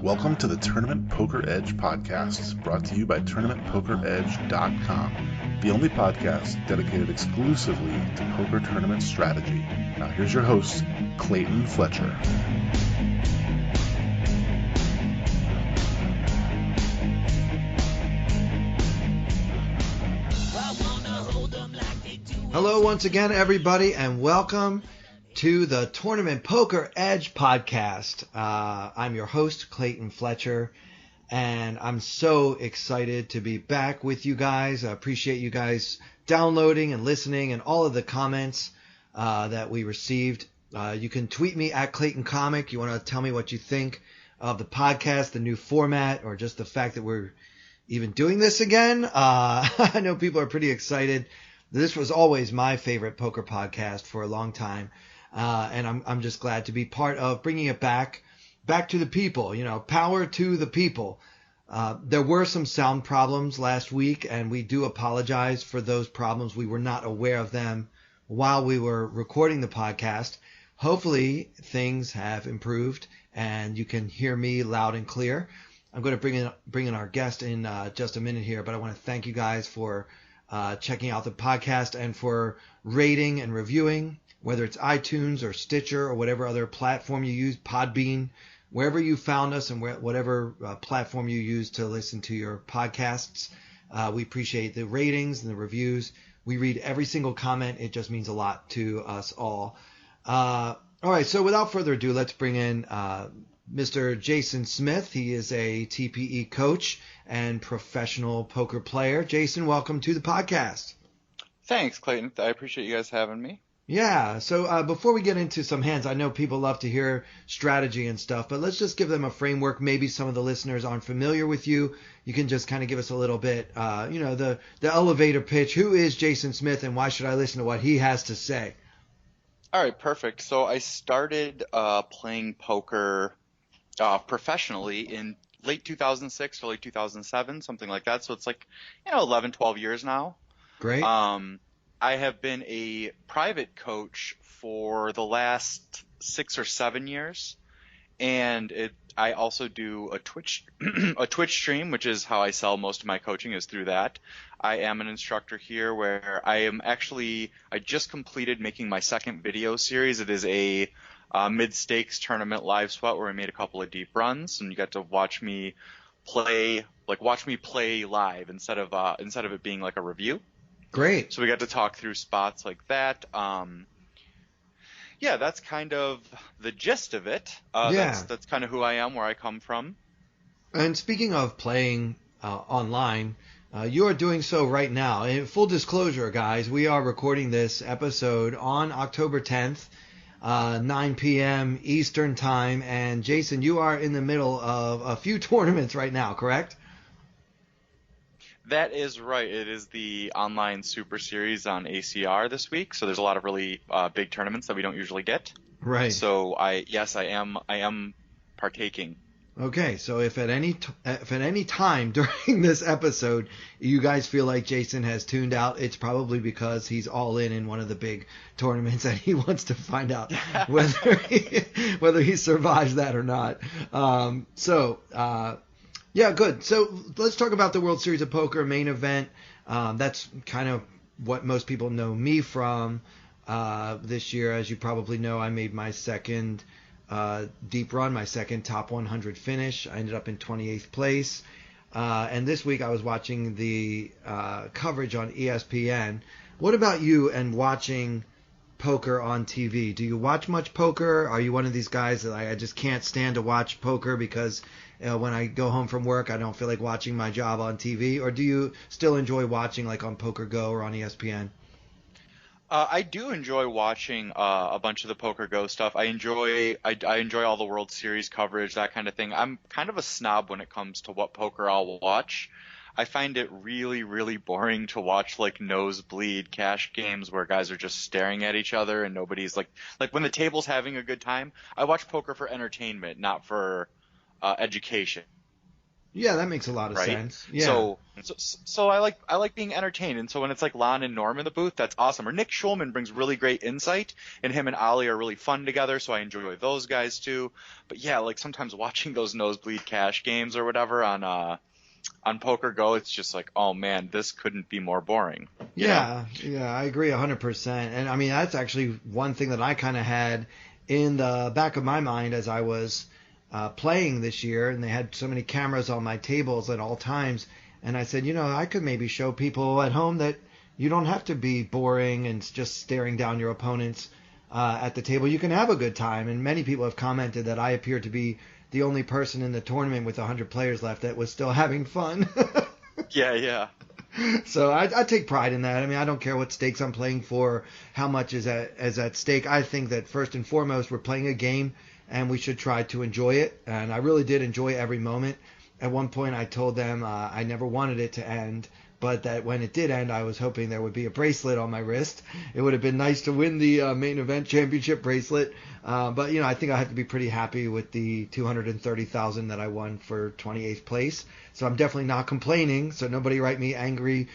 Welcome to the Tournament Poker Edge podcast, brought to you by TournamentPokerEdge.com, the only podcast dedicated exclusively to poker tournament strategy. Now here's your host, Clayton Fletcher. Hello once again, everybody, and welcome to the Tournament Poker Edge podcast. I'm your host, Clayton Fletcher, and I'm so excited to be back with you guys. I appreciate you guys downloading and listening and all of the comments that we received. You can tweet me at Clayton Comic. You want to tell me what you think of the podcast, the new format, or just the fact that we're even doing this again. I know people are pretty excited. This was always my favorite poker podcast for a long time. And I'm just glad to be part of bringing it back to the people, power to the people. There were some sound problems last week, and we do apologize for those problems. We were not aware of them while we were recording the podcast. Hopefully things have improved and you can hear me loud and clear. I'm going to bring in our guest in just a minute here, but I want to thank you guys for checking out the podcast and for rating and reviewing, whether it's iTunes or Stitcher or whatever other platform you use, Podbean, wherever you found us and whatever platform you use to listen to your podcasts. We appreciate the ratings and the reviews. We read every single comment. It just means a lot to us all. All right, so without further ado, let's bring in Mr. Jason Smith. He is a TPE coach and professional poker player. Jason, welcome to the podcast. Thanks, Clayton. I appreciate you guys having me. Yeah, so before we get into some hands, I know people love to hear strategy and stuff, but let's just give them a framework. Maybe some of the listeners aren't familiar with you. You can just kind of give us a little bit, the elevator pitch. Who is Jason Smith, and why should I listen to what he has to say? All right, perfect. So I started playing poker professionally in late 2006 or late 2007, something like that. So it's 11, 12 years now. Great. I have been a private coach for the last 6 or 7 years, and I also do a Twitch stream, which is how I sell most of my coaching, is through that. I am an instructor here where I just completed making my second video series. It is a mid-stakes tournament live sweat where I made a couple of deep runs, and you got to watch me play live instead of it being like a review. Great. So we got to talk through spots like that. Yeah, that's kind of the gist of it. That's kind of who I am, where I come from. And speaking of playing online, you are doing so right now. In full disclosure, guys, we are recording this episode on October 10th, 9 p.m. Eastern Time. And Jason, you are in the middle of a few tournaments right now, correct? That is right. It is the online Super Series on ACR this week, so there's a lot of really big tournaments that we don't usually get. Right. So I am partaking. Okay, so if at any time during this episode you guys feel like Jason has tuned out, it's probably because he's all in one of the big tournaments and he wants to find out whether he survives that or not. Yeah, good. So let's talk about the World Series of Poker main event. That's kind of what most people know me from this year. As you probably know, I made my second deep run, my second top 100 finish. I ended up in 28th place. And this week I was watching the coverage on ESPN. What about you and watching poker on TV? Do you watch much poker? Are you one of these guys that I just can't stand to watch poker because when I go home from work I don't feel like watching my job on TV? Or do you still enjoy watching like on Poker Go or on ESPN? I do enjoy watching a bunch of the Poker Go stuff. I enjoy all the World Series coverage, that kind of thing. I'm kind of a snob when it comes to what poker I'll watch. I find it really, really boring to watch like nosebleed cash games where guys are just staring at each other and nobody's like when the table's having a good time. I watch poker for entertainment, not for education. Yeah, that makes a lot of right? sense. Yeah. So I like being entertained, and so when it's like Lon and Norm in the booth, that's awesome. Or Nick Schulman brings really great insight, and him and Ollie are really fun together, so I enjoy those guys too. But yeah, like sometimes watching those nosebleed cash games or whatever on Poker Go, it's just like, oh man, this couldn't be more boring. You know? Yeah, I agree 100%. And I mean, that's actually one thing that I kind of had in the back of my mind as I was playing this year, and they had so many cameras on my tables at all times. And I said, I could maybe show people at home that you don't have to be boring and just staring down your opponents at the table. You can have a good time. And many people have commented that I appear to be the only person in the tournament with 100 players left that was still having fun. Yeah. So I take pride in that. I mean, I don't care what stakes I'm playing for, how much is at stake. I think that first and foremost, we're playing a game, and we should try to enjoy it. And I really did enjoy every moment. At one point, I told them I never wanted it to end, but that when it did end, I was hoping there would be a bracelet on my wrist. It would have been nice to win the main event championship bracelet. But I think I have to be pretty happy with the $230,000 that I won for 28th place. So I'm definitely not complaining. So nobody write me angry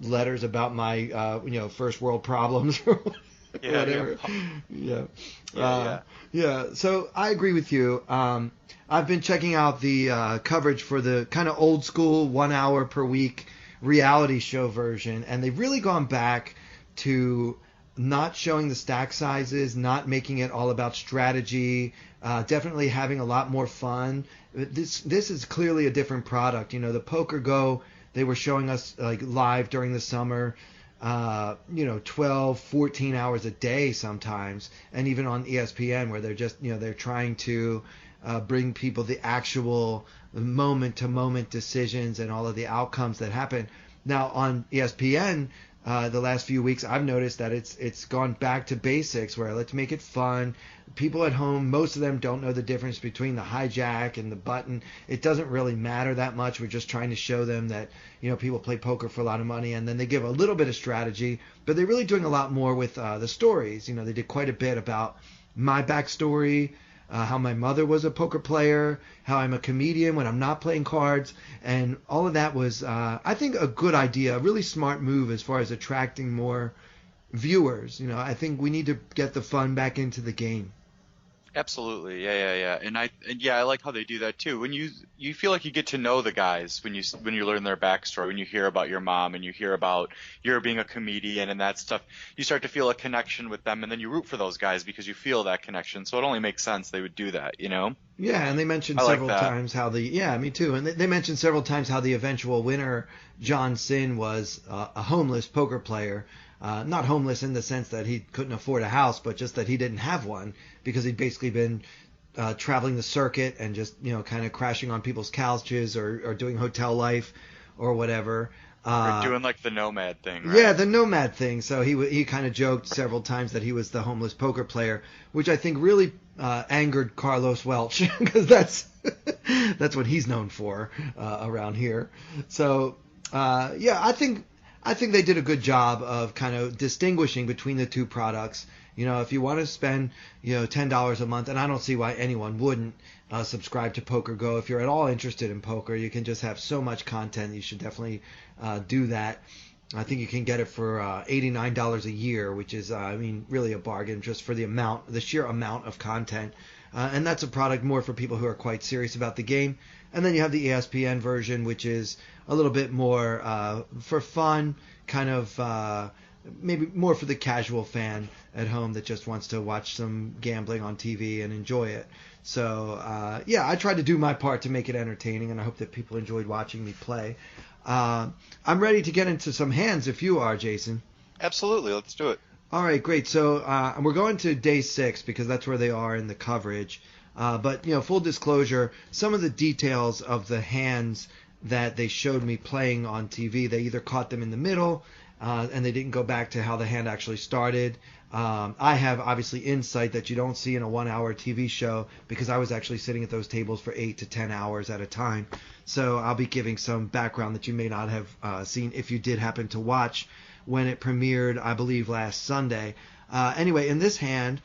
letters about my first world problems or whatever. Yeah. So I agree with you. I've been checking out the coverage for the kind of old school 1 hour per week reality show version, and they've really gone back to not showing the stack sizes, not making it all about strategy, definitely having a lot more fun. This is clearly a different product. The Poker Go, they were showing us like live during the summer, 12, 14 hours a day sometimes, and even on ESPN where they're just, they're trying to bring people the actual moment-to-moment decisions and all of the outcomes that happen. Now on ESPN, the last few weeks, I've noticed that it's gone back to basics where let's make it fun. People at home, most of them don't know the difference between the hijack and the button. It doesn't really matter that much. We're just trying to show them that, people play poker for a lot of money, and then they give a little bit of strategy, but they're really doing a lot more with the stories. They did quite a bit about my backstory, how my mother was a poker player, how I'm a comedian when I'm not playing cards, and all of that was, I think, a good idea, a really smart move as far as attracting more viewers. I think we need to get the fun back into the game. Absolutely, yeah, and I like how they do that too. When you feel like you get to know the guys when you learn their backstory, when you hear about your mom and you hear about your being a comedian and that stuff, you start to feel a connection with them, and then you root for those guys because you feel that connection. So it only makes sense they would do that, Yeah, and they mentioned several times how me too, and they mentioned several times how the eventual winner, John Sin, was a homeless poker player. Not homeless in the sense that he couldn't afford a house, but just that he didn't have one because he'd basically been traveling the circuit and just, kind of crashing on people's couches or doing hotel life or whatever. Or doing like the nomad thing, right? Yeah, the nomad thing. So he kind of joked several times that he was the homeless poker player, which I think really angered Carlos Welch because that's what he's known for around here. So, I think they did a good job of kind of distinguishing between the two products. If you want to spend, $10 a month, and I don't see why anyone wouldn't subscribe to Poker Go. If you're at all interested in poker, you can just have so much content. You should definitely do that. I think you can get it for $89 a year, which is, really a bargain just for the sheer amount of content. And that's a product more for people who are quite serious about the game. And then you have the ESPN version, which is a little bit more for fun, kind of maybe more for the casual fan at home that just wants to watch some gambling on TV and enjoy it. So, I tried to do my part to make it entertaining, and I hope that people enjoyed watching me play. I'm ready to get into some hands if you are, Jason. Absolutely, let's do it. All right, great. So we're going to day 6 because that's where they are in the coverage. But, full disclosure, some of the details of the hands that they showed me playing on TV, they either caught them in the middle and they didn't go back to how the hand actually started. I have, obviously, insight that you don't see in a 1 hour TV show because I was actually sitting at those tables for 8 to 10 hours at a time. So I'll be giving some background that you may not have seen if you did happen to watch when it premiered, I believe, last Sunday. Anyway, in this hand,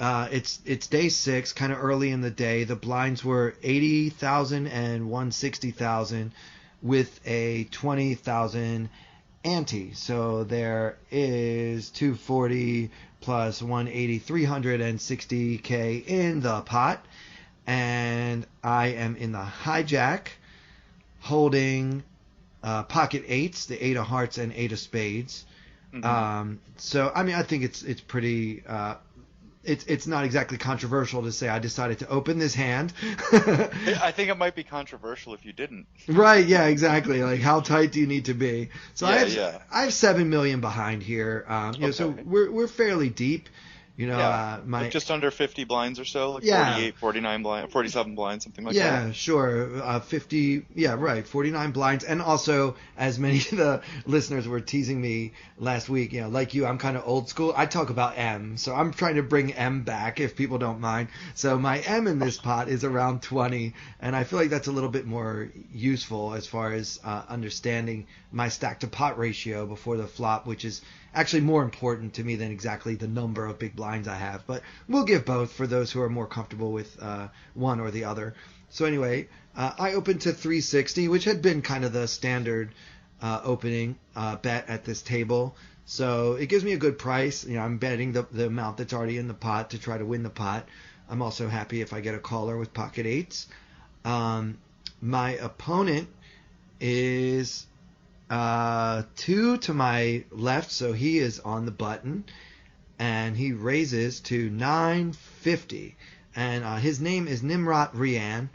it's day 6, kind of early in the day. The blinds were 80,000 and 160,000 with a 20,000 ante. So there is 240 plus 180, 360K in the pot. And I am in the hijack holding pocket 8s, the 8 of hearts and 8 of spades. Mm-hmm. So, I mean, I think it's pretty... It's not exactly controversial to say I decided to open this hand. I think it might be controversial if you didn't. Right, yeah, exactly. Like, how tight do you need to be? So I have 7 million behind here. Okay. So we're fairly deep. Like just under 50 blinds or so, like 48, 49 blinds, 47 blinds, something like that. Yeah, sure. 50, yeah, right, 49 blinds. And also, as many of the listeners were teasing me last week, like you, I'm kind of old school. I talk about M, so I'm trying to bring M back if people don't mind. So my M in this pot is around 20, and I feel like that's a little bit more useful as far as understanding my stack to pot ratio before the flop, which is actually more important to me than exactly the number of big blinds I have. But we'll give both for those who are more comfortable with one or the other. So anyway, I opened to 360, which had been kind of the standard opening bet at this table. So it gives me a good price. I'm betting the amount that's already in the pot to try to win the pot. I'm also happy if I get a caller with pocket 8s. My opponent is 2 to my left, so he is on the button, and he raises to 950, and his name is Nimrat Rian.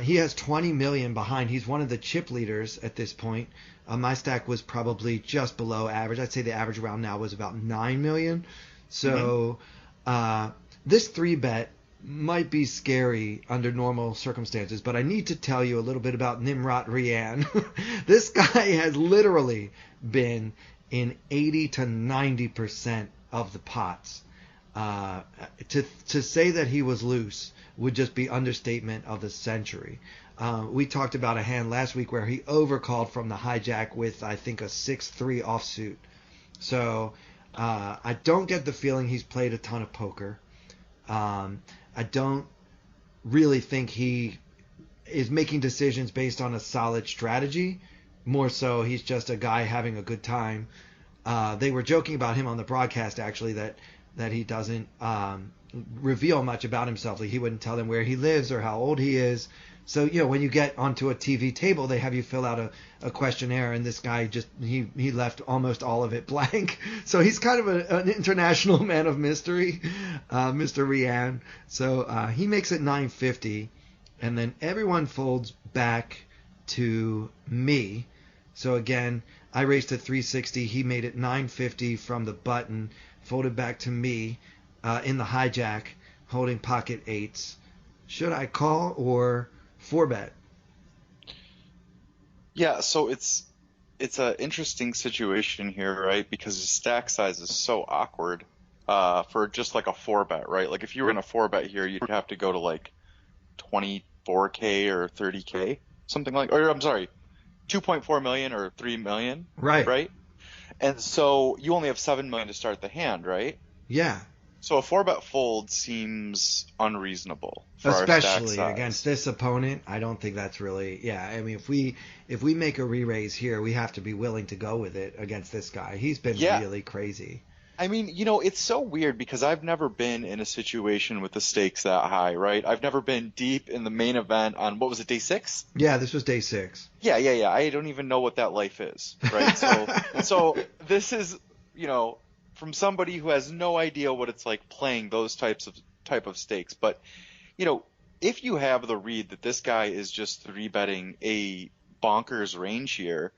He has 20 million behind. He's one of the chip leaders at this point. My stack was probably just below average. I'd say the average around now was about 9 million. So this 3-bet might be scary under normal circumstances, but I need to tell you a little bit about Nimrat Rian. This guy has literally been in 80 to 90% of the pots. To say that he was loose would just be understatement of the century. We talked about a hand last week where he overcalled from the hijack with, I think, a 6-3 offsuit. So I don't get the feeling he's played a ton of poker. I don't really think he is making decisions based on a solid strategy. More so, he's just a guy having a good time. They were joking about him on the broadcast, actually, that he doesn't reveal much about himself. Like, he wouldn't tell them where he lives or how old he is. So, when you get onto a TV table, they have you fill out a questionnaire, and this guy just, he left almost all of it blank. So he's kind of an international man of mystery, Mr. Rian. So he makes it 950, and then everyone folds back to me. So again, I raised to 360. He made it 950 from the button, folded back to me in the hijack, holding pocket 8s. Should I call or 4-bet? Yeah, so it's an interesting situation here, right? Because the stack size is so awkward for just like a 4-bet, right? Like if you were in a 4-bet here, you'd have to go to like 24K or 30K, something like, or I'm sorry, 2.4 million or 3 million, right? And so you only have 7 million to start the hand, right? Yeah. So a 4-bet fold seems unreasonable for especially our stack size. Against this opponent. I don't think that's really, I mean, if we make a re-raise here, we have to be willing to go with it against this guy. He's been really crazy. I mean, it's so weird because I've never been in a situation with the stakes that high, right? I've never been deep in the main event on, what was it, day 6? Yeah, this was day 6. Yeah. I don't even know what that life is, right? So this is, from somebody who has no idea what it's like playing those type of stakes. But, if you have the read that this guy is just 3-betting a bonkers range here,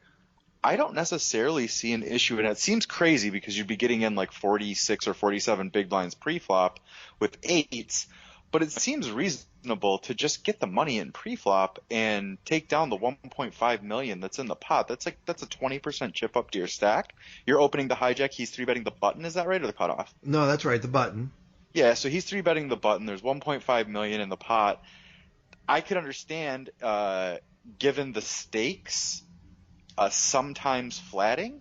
I don't necessarily see an issue. And it seems crazy because you'd be getting in like 46 or 47 big blinds pre-flop with 8s. But it seems reasonable to just get the money in pre-flop and take down the 1.5 million that's in the pot. That's a 20% chip up to your stack. You're opening the hijack. He's 3-betting the button. Is that right, or the cutoff? No, that's right. The button. Yeah, so he's 3-betting the button. There's 1.5 million in the pot. I could understand, given the stakes, sometimes flatting.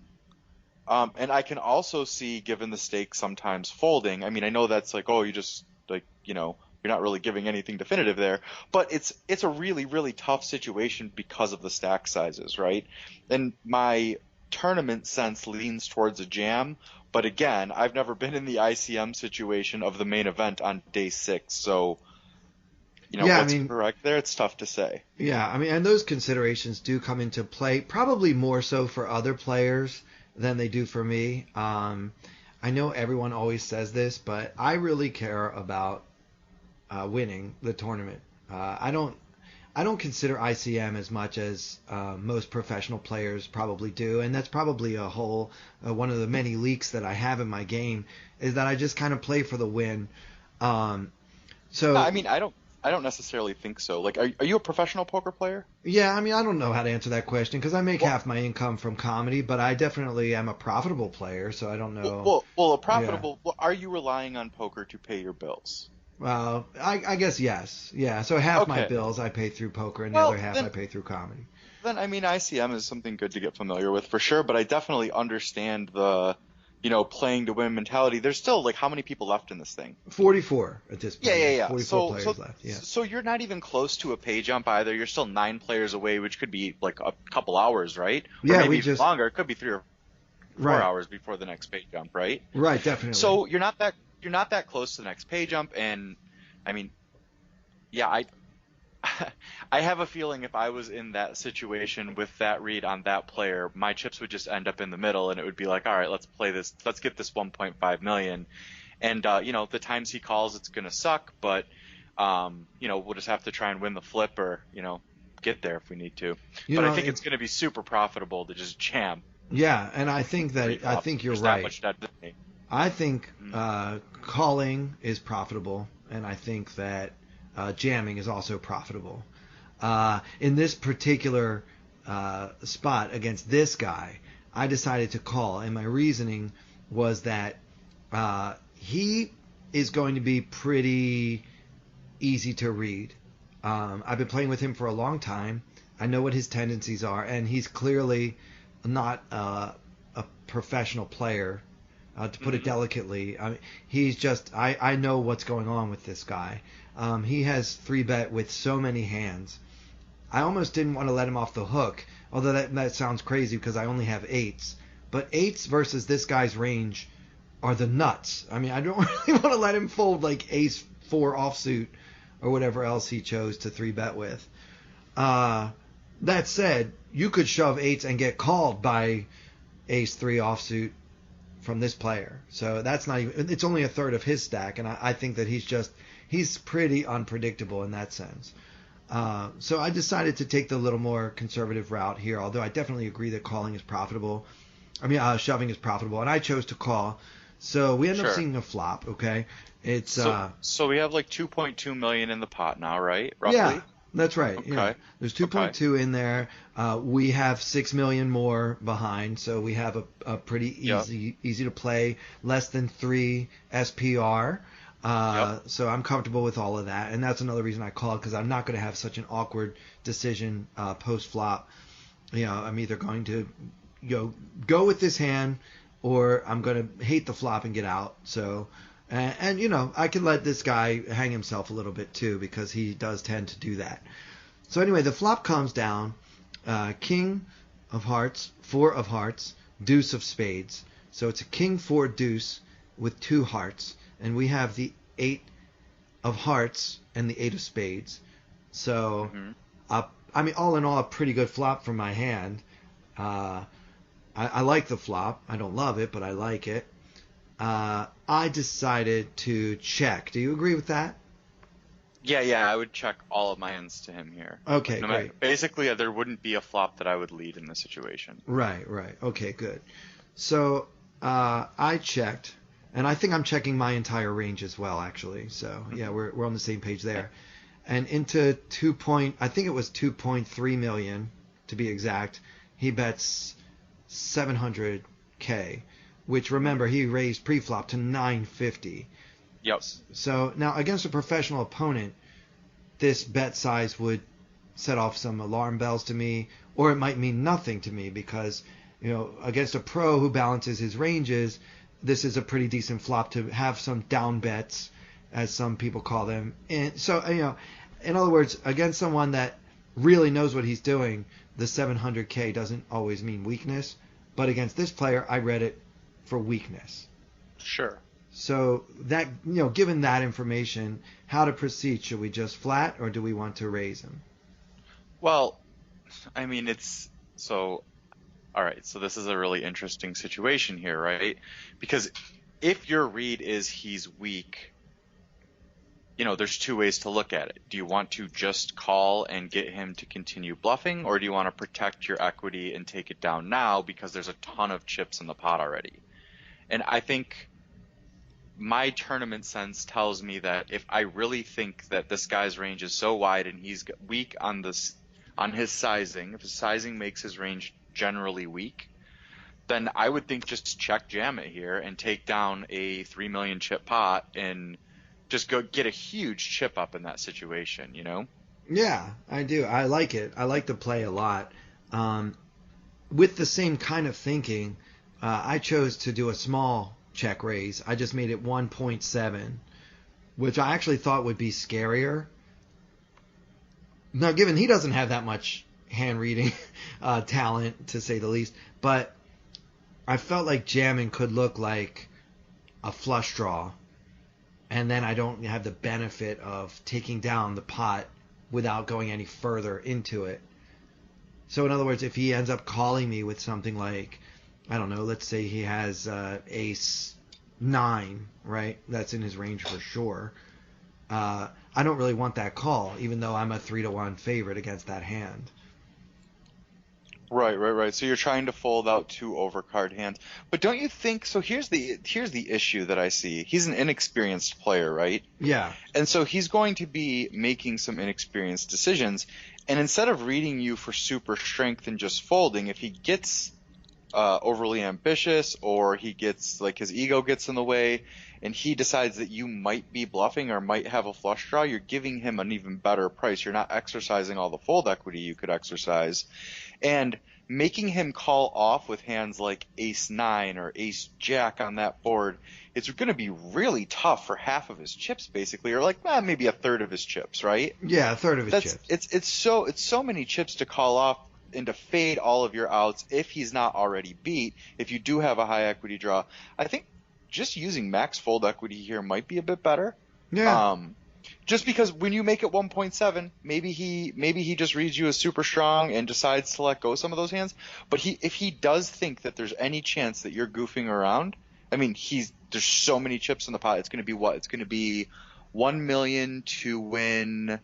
And I can also see, given the stakes, sometimes folding. I mean, I know that's like, oh, you just like, you're not really giving anything definitive there, but it's a really, really tough situation because of the stack sizes, right? And my tournament sense leans towards a jam, but again, I've never been in the ICM situation of the main event on day 6, so Yeah, I what's mean, correct there? It's tough to say. yeah, I mean, and those considerations do come into play, probably more so for other players than they do for me. I know everyone always says this, but I really care about winning the tournament. I don't consider ICM as much as most professional players probably do, and that's probably a whole one of the many leaks that I have in my game is that I just kind of play for the win. So No, I mean, I don't necessarily think so. Like, are you a professional poker player? yeah, I mean, I don't know how to answer that question because I make Well, half my income from comedy, but I definitely am a profitable player, so I don't know. a Yeah. profitable. Well, are you relying on poker to pay your bills? Well, I guess yes. Yeah, so half my Okay. bills I pay through poker and the other Well, half I then pay through comedy. I mean, ICM is something good to get familiar with for sure, but I definitely understand the, playing to win mentality. There's still like how many people left in this thing? 44 at this Yeah, point. yeah, Yeah, yeah. 44 players left. Yeah. So you're not even close to a pay jump either. You're still 9 players away, which could be like a couple hours, right? Or Yeah, maybe we even just longer. It could be 3 or 4 right. hours before the next pay jump, right? Right, definitely. So you're not that close to the next pay jump, and I mean, yeah, I have a feeling if I was in that situation with that read on that player, my chips would just end up in the middle, and it would be like, all right, let's play this, let's get this 1.5 million, and the times he calls, it's gonna suck, but we'll just have to try and win the flip, or get there if we need to. You But I know, think it's gonna be super profitable to just jam yeah, and I pre-flop. think you're There's that right. much dead money. I think Mhm. calling is profitable, and I think that jamming is also profitable. In this particular spot against this guy, I decided to call, and my reasoning was that he is going to be pretty easy to read. I've been playing with him for a long time. I know what his tendencies are, and he's clearly not a professional player, to put it Mhm. delicately. I mean, he's just I know what's going on with this guy. He has 3-bet with so many hands. I almost didn't want to let him off the hook, although that sounds crazy because I only have 8s. But 8s versus this guy's range are the nuts. I mean, I don't really want to let him fold like ace 4 offsuit or whatever else he chose to 3-bet with. That said, you could shove 8s and get called by ace 3 offsuit from this player. So that's not even, it's only a third of his stack, and I think that he's pretty unpredictable in that sense. So I decided to take the little more conservative route here, although I definitely agree that calling is profitable. I mean, shoving is profitable, and I chose to call. So we end up Sure. seeing a flop, okay? It's, So we have like 2.2 million in the pot now, right? yeah, Roughly. that's right. Yeah. Okay. There's Okay. 2.2 in there. We have 6 million more behind, so we have a pretty Yep. easy to play, less than 3 SPR. Yep. So I'm comfortable with all of that, and that's another reason I called, because I'm not going to have such an awkward decision post flop. I'm either going to go with this hand, or I'm going to hate the flop and get out. So, and I can let this guy hang himself a little bit too, because he does tend to do that. So anyway, the flop comes down, king of hearts, 4 of hearts, deuce of spades. So it's a king 4 deuce with 2 hearts, and we have the 8 of hearts and the 8 of spades. So, Mhm. I mean, all in all, a pretty good flop from my hand. I like the flop. I don't love it, but I like it. I decided to check. Do you agree with that? Yeah, I would check all of my hands to him here. Okay, No matter, great. basically, there wouldn't be a flop that I would lead in this situation. Right. Okay, good. So I checked, and I think I'm checking my entire range as well, actually. So yeah, we're on the same page there. And into I think it was 2.3 million to be exact. He bets 700K, which remember he raised pre-flop to 950. Yep. So now against a professional opponent, this bet size would set off some alarm bells to me, or it might mean nothing to me, because against a pro who balances his ranges, this is a pretty decent flop to have some down bets, as some people call them. And so, in other words, against someone that really knows what he's doing, the 700K doesn't always mean weakness. But against this player, I read it for weakness. Sure. So that, given that information, how to proceed? Should we just flat, or do we want to raise him? Well, I mean, all right, so this is a really interesting situation here, right? Because if your read is he's weak, there's two ways to look at it. Do you want to just call and get him to continue bluffing, or do you want to protect your equity and take it down now because there's a ton of chips in the pot already? And I think my tournament sense tells me that if I really think that this guy's range is so wide and he's weak on his sizing, if his sizing makes his range generally weak, then I would think just check jam it here and take down a 3 million chip pot and just go get a huge chip up in that situation, Yeah, I do. I like it. I like the play a lot. With the same kind of thinking, I chose to do a small check raise. I just made it 1.7, which I actually thought would be scarier. Now, given he doesn't have that much hand reading talent, to say the least, but I felt like jamming could look like a flush draw, and then I don't have the benefit of taking down the pot without going any further into it. So in other words, if he ends up calling me with something like, I don't know, let's say he has ace 9, right? That's in his range for sure. I don't really want that call, even though I'm a 3-1 favorite against that hand. Right. So you're trying to fold out 2 overcard hands. But don't you think, so here's the issue that I see. He's an inexperienced player, right? Yeah. And so he's going to be making some inexperienced decisions. And instead of reading you for super strength and just folding, if he gets overly ambitious, or he gets, like, his ego gets in the way and he decides that you might be bluffing or might have a flush draw, you're giving him an even better price. You're not exercising all the fold equity you could exercise, and making him call off with hands like ace 9 or ace jack on that board. It's going to be really tough for half of his chips, basically, or like maybe a third of his chips, right? Yeah, a third of his chips. It's so many chips to call off and to fade all of your outs if he's not already beat. If you do have a high equity draw, I think just using max fold equity here might be a bit better. Yeah. Just because when you make it 1.7, maybe he just reads you as super strong and decides to let go some of those hands. But if he does think that there's any chance that you're goofing around, I mean, there's so many chips in the pot. It's going to be what? It's going to be 1 million to win.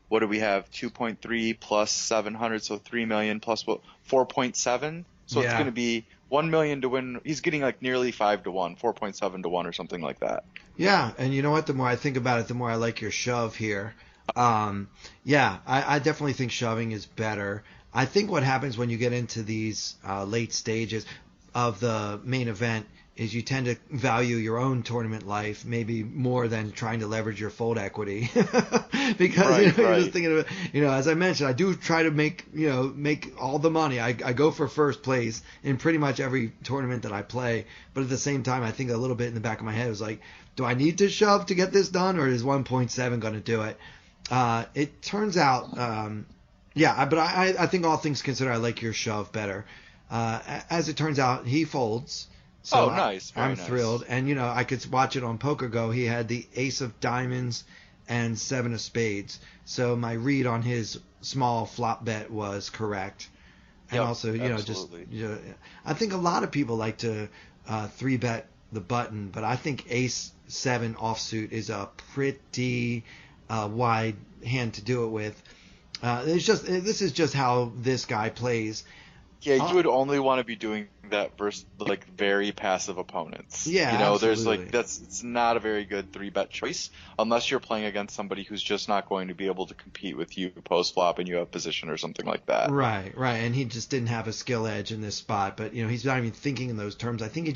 What do we have? 2.3 plus 700, so 3 million plus what? 4.7. So It's going to be 1 million to win. He's getting like nearly 5 to 1, 4.7 to 1 or something like that. Yeah, and you know what? The more I think about it, the more I like your shove here. I definitely think shoving is better. I think what happens when you get into these late stages of the main event is you tend to value your own tournament life maybe more than trying to leverage your fold equity. Because you're just thinking of it, as I mentioned, I do try to make all the money. I go for first place in pretty much every tournament that I play, but at the same time I think a little bit in the back of my head was like, do I need to shove to get this done, or is 1.7 going to do it? It turns out but I think all things considered, I like your shove better. As it turns out, he folds. So nice. I'm thrilled. And, I could watch it on Poker Go. He had the ace of diamonds and 7 of spades. So my read on his small flop bet was correct. And also, I think a lot of people like to 3-bet the button, but I think ace 7 offsuit is a pretty wide hand to do it with. This is just how this guy plays. Yeah, you would only want to be doing that versus like very passive opponents. Yeah, you know, absolutely. it's not a very good 3-bet choice unless you're playing against somebody who's just not going to be able to compete with you post flop and you have position or something like that. Right, and he just didn't have a skill edge in this spot. But he's not even thinking in those terms. I think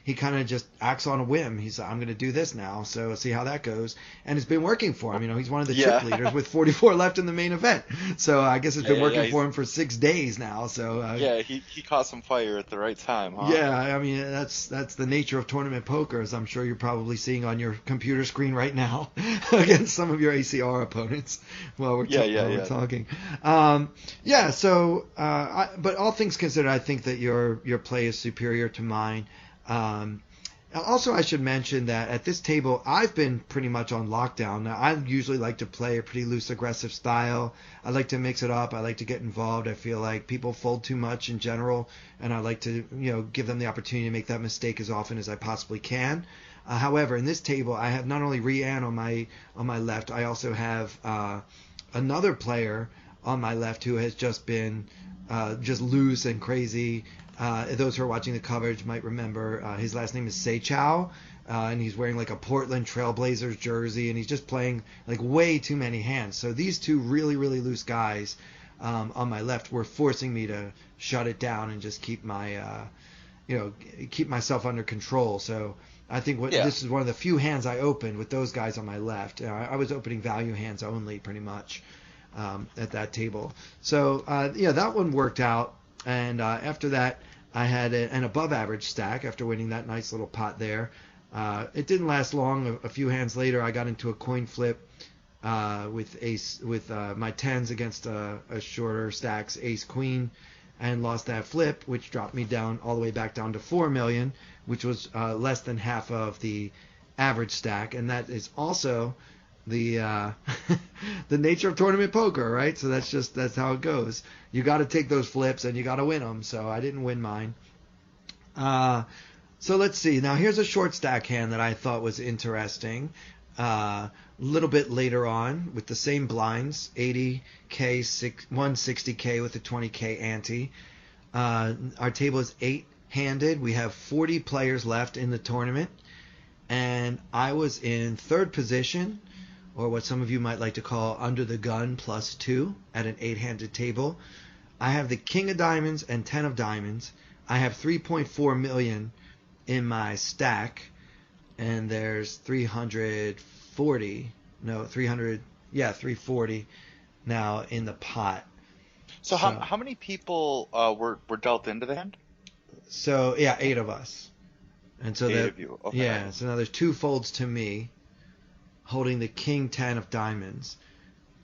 he kind of just acts on a whim. He's I'm going to do this now, so see how that goes. And it's been working for him. He's one of the chip leaders with 44 left in the main event. So I guess it's been working for him for 6 days now. So he caught some fire at the right time, huh? Yeah, I mean that's the nature of tournament poker, as I'm sure you're probably seeing on your computer screen right now against some of your ACR opponents while we're talking. But all things considered, I think that your play is superior to mine. Also, I should mention that at this table, I've been pretty much on lockdown. Now, I usually like to play a pretty loose, aggressive style. I like to mix it up. I like to get involved. I feel like people fold too much in general, and I like to, give them the opportunity to make that mistake as often as I possibly can. However, in this table, I have not only Rianne on my left, I also have another player on my left who has just been just loose and crazy. Those who are watching the coverage might remember his last name is Seichow, and he's wearing like a Portland Trailblazers jersey, and he's just playing like way too many hands. So these two really, really loose guys on my left were forcing me to shut it down and just keep keep myself under control. So I think this is one of the few hands I opened with those guys on my left. I was opening value hands only pretty much at that table. So that one worked out. And after that, I had an above-average stack after winning that nice little pot there. It didn't last long. A few hands later, I got into a coin flip with my tens against a shorter stacks ace queen, and lost that flip, which dropped me down all the way back down to 4 million, which was less than half of the average stack, and that is also the the nature of tournament poker, right? So that's how it goes. You got to take those flips and you got to win them. So I didn't win mine. So let's see. Now here's a short stack hand that I thought was interesting. A little bit later on with the same blinds, 80k, 160k with a 20k ante. Our table is 8-handed. We have 40 players left in the tournament, and I was in third position, or what some of you might like to call under the gun +2 at an 8-handed table. I have the king of diamonds and 10 of diamonds. I have 3.4 million in my stack, and there's 340 now in the pot. So how many people were dealt into the hand? So 8 of us. And so 8 of you. Okay. Yeah, so now there's 2 folds to me, holding the king 10 of diamonds.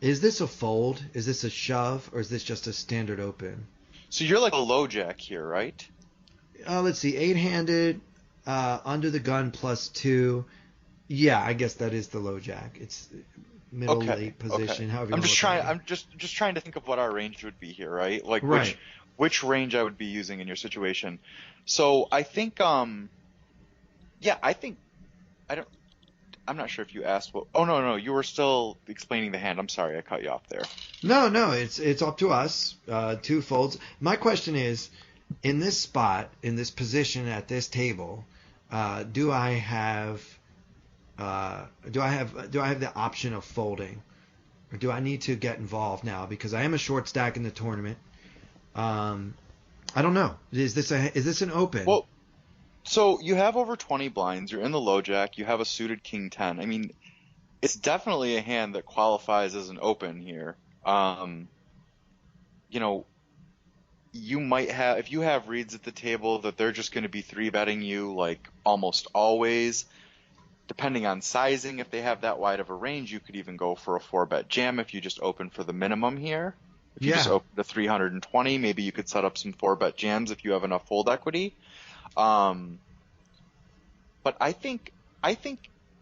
Is this a fold? Is this a shove? Or is this just a standard open? So you're like a low jack here, right? Let's see. 8-handed, under the gun +2. Yeah, I guess that is the low jack. It's middle late position. However, I'm just trying to think of what our range would be here, right? Like which range I would be using in your situation. So I think I'm not sure if you asked what. Oh no, you were still explaining the hand. I'm sorry, I cut you off there. No, it's up to us. 2 folds. My question is, in this spot, in this position at this table, do I have the option of folding, or do I need to get involved now because I am a short stack in the tournament? I don't know. Is this an open? Well, so you have over 20 blinds. You're in the low jack. You have a suited king 10. I mean, it's definitely a hand that qualifies as an open here. You might have, if you have reads at the table that they're just going to be 3-betting you like almost always. Depending on sizing, if they have that wide of a range, you could even go for a 4-bet jam if you just open for the minimum here. If you just open to 320, maybe you could set up some 4-bet jams if you have enough hold equity. But I think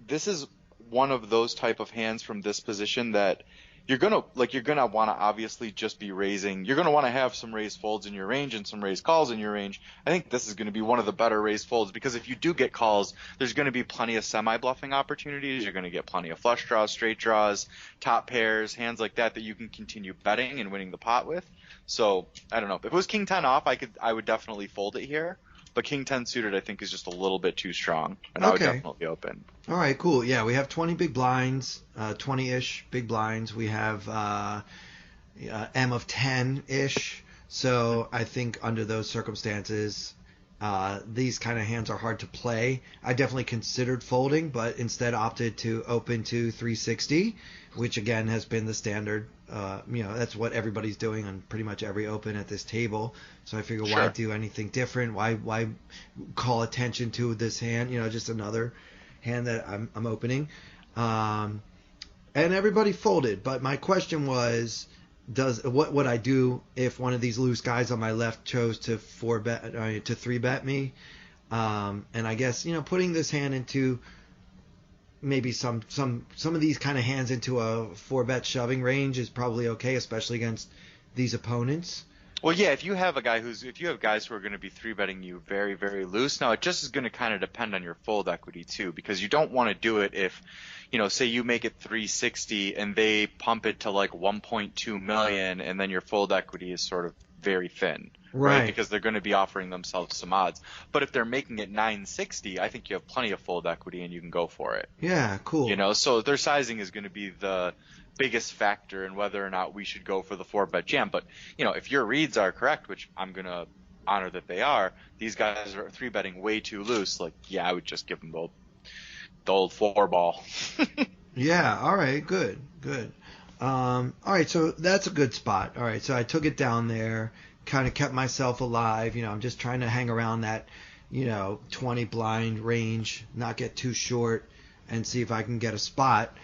this is one of those type of hands from this position that you're gonna want to obviously just be raising. You're gonna want to have some raised folds in your range and some raised calls in your range. I think this is going to be one of the better raised folds because if you do get calls, there's going to be plenty of semi-bluffing opportunities. You're going to get plenty of flush draws, straight draws, top pairs, hands like that you can continue betting and winning the pot with. So I don't know. If it was King 10 off, I would definitely fold it here. But King 10 suited, I think, is just a little bit too strong, and I would definitely open. All right, cool. Yeah, we have 20 big blinds, 20-ish big blinds. We have M of 10-ish. So I think under those circumstances, these kind of hands are hard to play. I definitely considered folding, but instead opted to open to 360, which again has been the standard. That's what everybody's doing on pretty much every open at this table. So I figure why do anything different? Why call attention to this hand? Just another hand that I'm opening. And everybody folded. But my question was, what would I do if one of these loose guys on my left chose to 3-bet me? And I guess putting this hand into maybe some of these kind of hands into a 4-bet shoving range is probably okay, especially against these opponents. Well, yeah, if you have guys who are going to be 3-betting you very, very loose, now it just is going to kind of depend on your fold equity too, because you don't want to do it if, say you make it 360 and they pump it to like 1.2 million and then your fold equity is sort of very thin. Right, because they're going to be offering themselves some odds. But if they're making it 960, I think you have plenty of fold equity and you can go for it. Yeah, cool. So their sizing is going to be the biggest factor in whether or not we should go for the 4-bet jam. But, if your reads are correct, which I'm going to honor that they are, these guys are 3-betting way too loose. I would just give them the old 4-ball. Yeah, all right, good. All right, so that's a good spot. All right, so I took it down there. Kind of kept myself alive. I'm just trying to hang around that, 20 blind range, not get too short, and see if I can get a spot.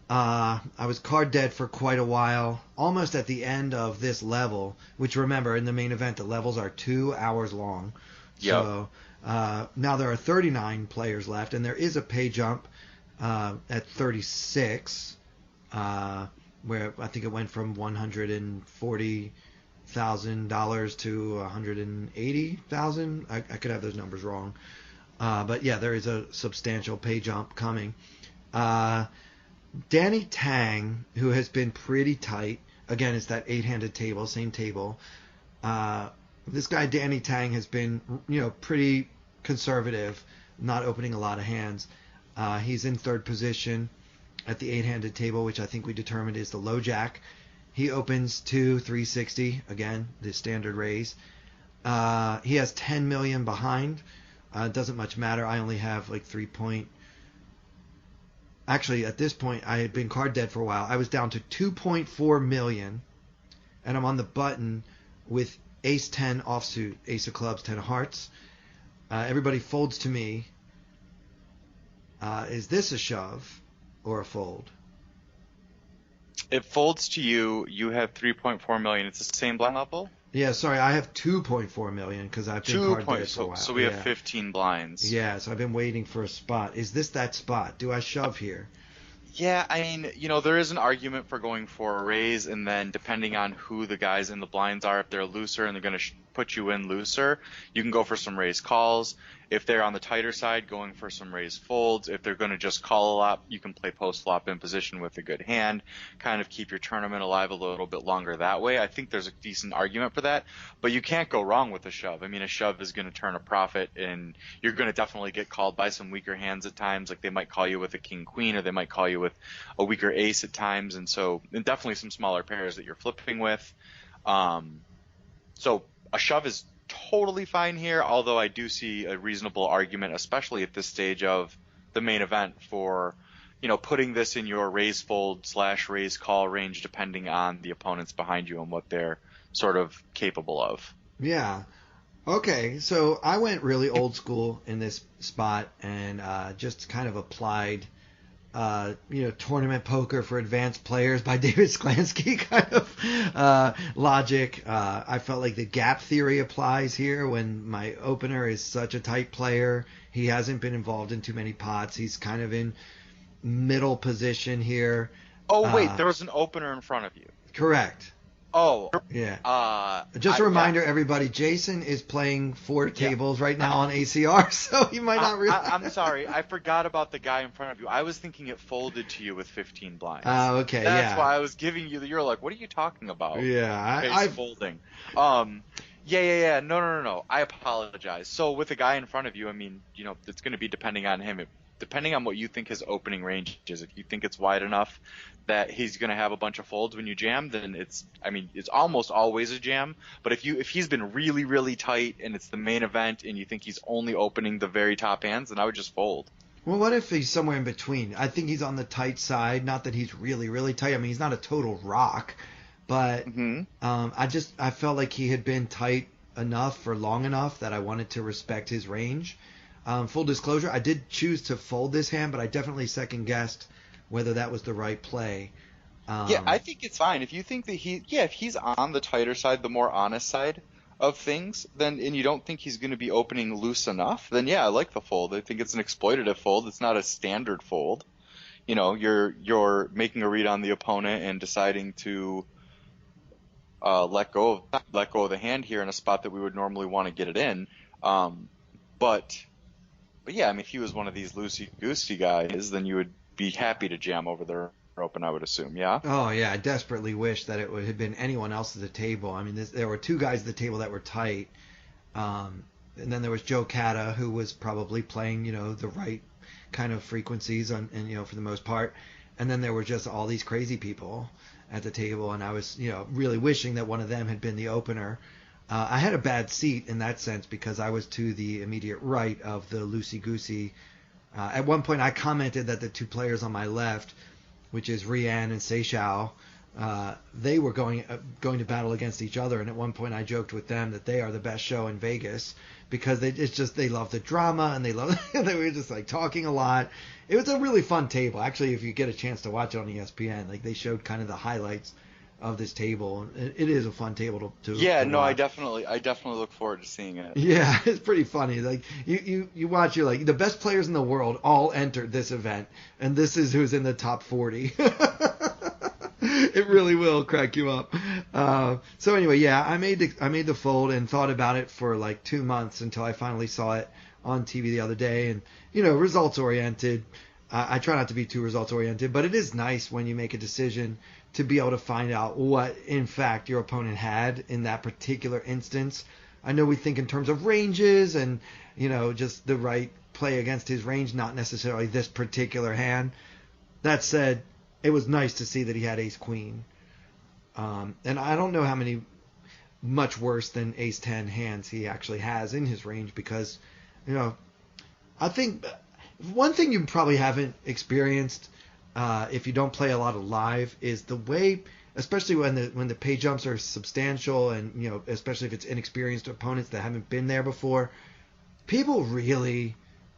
I was card dead for quite a while, almost at the end of this level, which remember, in the main event, the levels are 2 hours long. Yep. So now there are 39 players left, and there is a pay jump at 36, where I think it went from $140,000 to $180,000. I could have those numbers wrong, but yeah, there is a substantial pay jump coming. Danny Tang, who has been pretty tight, again, it's that 8-handed table, same table. This guy Danny Tang has been pretty conservative, not opening a lot of hands. He's in third position at the 8-handed table, which I think we determined is the low jack. He opens to 360, again, the standard raise. He has 10 million behind. It doesn't much matter. I only have like 3 point. Actually, at this point, I had been card dead for a while. I was down to 2.4 million, and I'm on the button with ace 10 offsuit, ace of clubs, 10 of hearts. Everybody folds to me. Is this a shove or a fold? It folds to you. You have 3.4 million. It's the same blind level? Yeah, sorry, I have 2.4 million because I've been card dead for a while. So we have 15 blinds. Yeah, so I've been waiting for a spot. Is this that spot? Do I shove here? Yeah, I mean, there is an argument for going for a raise, and then depending on who the guys in the blinds are, if they're looser and they're going to put you in looser, you can go for some raise calls. If they're on the tighter side, going for some raised folds. If they're going to just call a lot, you can play post flop in position with a good hand, kind of keep your tournament alive a little bit longer that way. I think there's a decent argument for that, but you can't go wrong with a shove. I mean, a shove is going to turn a profit, and you're going to definitely get called by some weaker hands at times. Like they might call you with a king queen, or they might call you with a weaker ace at times, and definitely some smaller pairs that you're flipping with. So a shove is totally fine here, although I do see a reasonable argument, especially at this stage of the main event, for putting this in your raise fold / raise call range, depending on the opponents behind you and what they're sort of capable of. Yeah. Okay, so I went really old school in this spot and just kind of applied tournament poker for advanced players by David Sklansky kind of logic. I felt like the gap theory applies here when my opener is such a tight player. He hasn't been involved in too many pots. He's kind of in middle position here. Oh, wait, there was an opener in front of you. Correct. Oh. Yeah. Just a reminder, everybody, Jason is playing 4 tables right now on ACR, so he might not realize. I'm sorry. I forgot about the guy in front of you. I was thinking it folded to you with 15 blinds. Okay, That's why I was giving you you're like, what are you talking about? Yeah. Face folding. Yeah. No. I apologize. So with the guy in front of you, I mean, it's going to be depending on him. Depending on what you think his opening range is. If you think it's wide enough that he's going to have a bunch of folds when you jam, then it's almost always a jam. But if he's been really, really tight and it's the main event and you think he's only opening the very top hands, then I would just fold. Well, what if he's somewhere in between? I think he's on the tight side. Not that he's really, really tight. I mean, he's not a total rock, but I felt like he had been tight enough for long enough that I wanted to respect his range. Full disclosure, I did choose to fold this hand, but I definitely second-guessed whether that was the right play. I think it's fine. If you think that if he's on the tighter side, the more honest side of things, and you don't think he's going to be opening loose enough, then I like the fold. I think it's an exploitative fold. It's not a standard fold. You're making a read on the opponent and deciding to let go of the hand here in a spot that we would normally want to get it in. But yeah, I mean, if he was one of these loosey-goosey guys, then you would be happy to jam over their open, I would assume, yeah? Oh, yeah, I desperately wish that it would have been anyone else at the table. I mean, there were 2 guys at the table that were tight, and then there was Joe Cata, who was probably playing, the right kind of frequencies, and for the most part, and then there were just all these crazy people at the table, and I was, really wishing that one of them had been the opener. I had a bad seat in that sense because I was to the immediate right of the loosey-goosey. At one point, I commented that the 2 players on my left, which is Rian and Seychelles, they were going to battle against each other. And at one point, I joked with them that they are the best show in Vegas because they love the drama and they were just like talking a lot. It was a really fun table. Actually, if you get a chance to watch it on ESPN, like they showed kind of the highlights of this table. It is a fun table to no, watch. I definitely look forward to seeing it. Yeah, it's pretty funny. Like you watch, you're like, the best players in the world all entered this event, and this is who's in the top 40. It really will crack you up. So anyway, I made the fold and thought about it for like 2 months until I finally saw it on TV the other day. And results oriented. I try not to be too results oriented, but it is nice when you make a decision to be able to find out what, in fact, your opponent had in that particular instance. I know we think in terms of ranges and, just the right play against his range, not necessarily this particular hand. That said, it was nice to see that he had ace-queen. And I don't know how many much worse than ace-10 hands he actually has in his range because, I think one thing you probably haven't experienced if you don't play a lot of live is the way, especially when the pay jumps are substantial and especially if it's inexperienced opponents that haven't been there before, people really,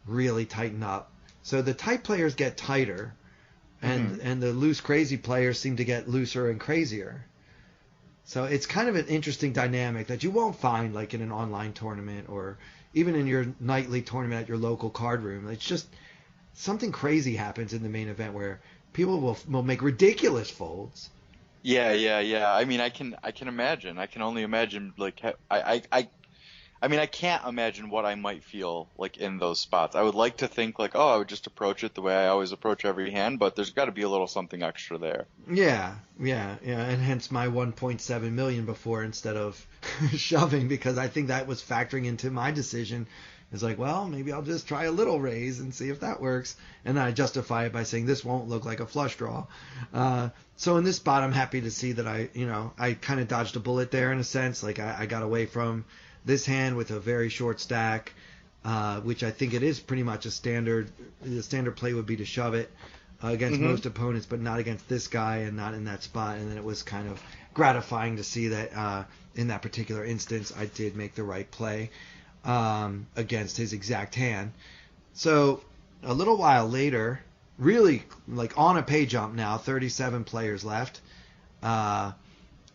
really tighten up. So the tight players get tighter, and the loose crazy players seem to get looser and crazier. So it's kind of an interesting dynamic that you won't find like in an online tournament or even in your nightly tournament at your local card room. It's just something crazy happens in the main event where people will make ridiculous folds. Yeah. I mean, I can imagine. I can only imagine. Like, I mean, I can't imagine what I might feel like in those spots. I would like to think like, I would just approach it the way I always approach every hand, but there's got to be a little something extra there. Yeah, and hence my 1.7 million before instead of shoving, because I think that was factoring into my decision. It's like, well, maybe I'll just try a little raise and see if that works. And then I justify it by saying this won't look like a flush draw. So in this spot, I'm happy to see that I kind of dodged a bullet there in a sense. Like I got away from this hand with a very short stack, which I think it is pretty much a standard. The standard play would be to shove it against most opponents, but not against this guy and not in that spot. And then it was kind of gratifying to see that in that particular instance, I did make the right play against his exact hand. So a little while later, really like on a pay jump now, 37 players left. The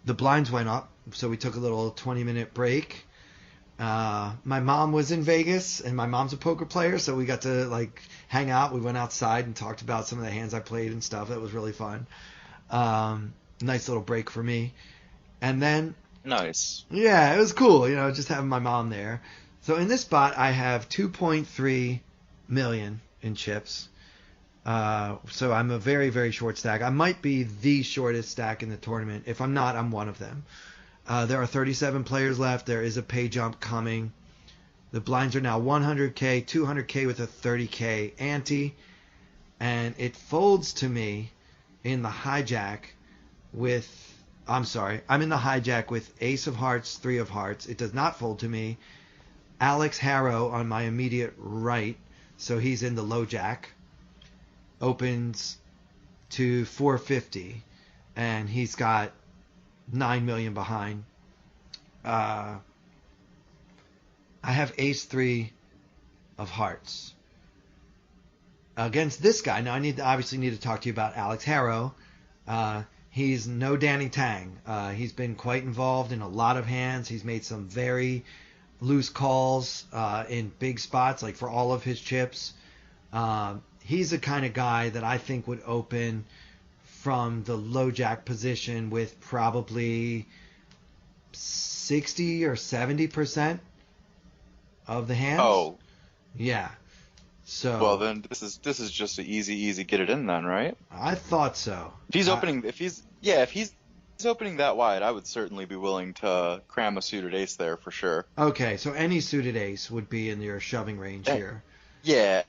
blinds went up, so we took a little 20-minute break. My mom was in Vegas, and my mom's a poker player, so we got to like hang out. We went outside and talked about some of the hands I played and stuff. That was really fun. Nice little break for me. And then, Nice. yeah, it was cool, just having my mom there. So in this spot, I have 2.3 million in chips. So I'm a very, very short stack. I might be the shortest stack in the tournament. If I'm not, I'm one of them. There are 37 players left. There is a pay jump coming. The blinds are now 100K, 200K with a 30K ante. And it folds to me in the hijack with... I'm sorry. I'm in the hijack with ace of hearts, 3 of hearts. It does not fold to me. Alex Harrow on my immediate right. So he's in the low jack. Opens to 450. And he's got 9 million behind. I have ace 3 of hearts. Against this guy, now I obviously need to talk to you about Alex Harrow. He's no Danny Tang. He's been quite involved in a lot of hands. He's made some very loose calls in big spots, like for all of his chips. He's the kind of guy that I think would open from the low jack position with probably 60 or 70% of the hands. Oh. Yeah. So well, then this is just an easy get it in then, right? I thought so. If he's opening that wide, I would certainly be willing to cram a suited ace there for sure. Okay, so any suited ace would be in your shoving range here. Yeah.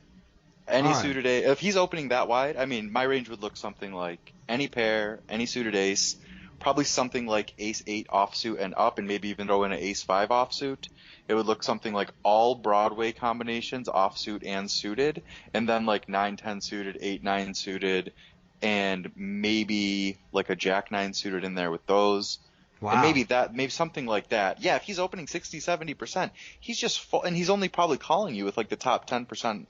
Any All right. suited ace. If he's opening that wide, I mean, my range would look something like any pair, any suited ace, probably something like ace 8 offsuit and up, and maybe even throw in an ace 5 offsuit. It would look something like all Broadway combinations, offsuit and suited, and then like 9-10 suited, 8-9 suited, and maybe like a jack 9 suited in there with those. Wow. And maybe something like that. Yeah, if he's opening 60-70%, he's just full, and he's only probably calling you with like the top 10%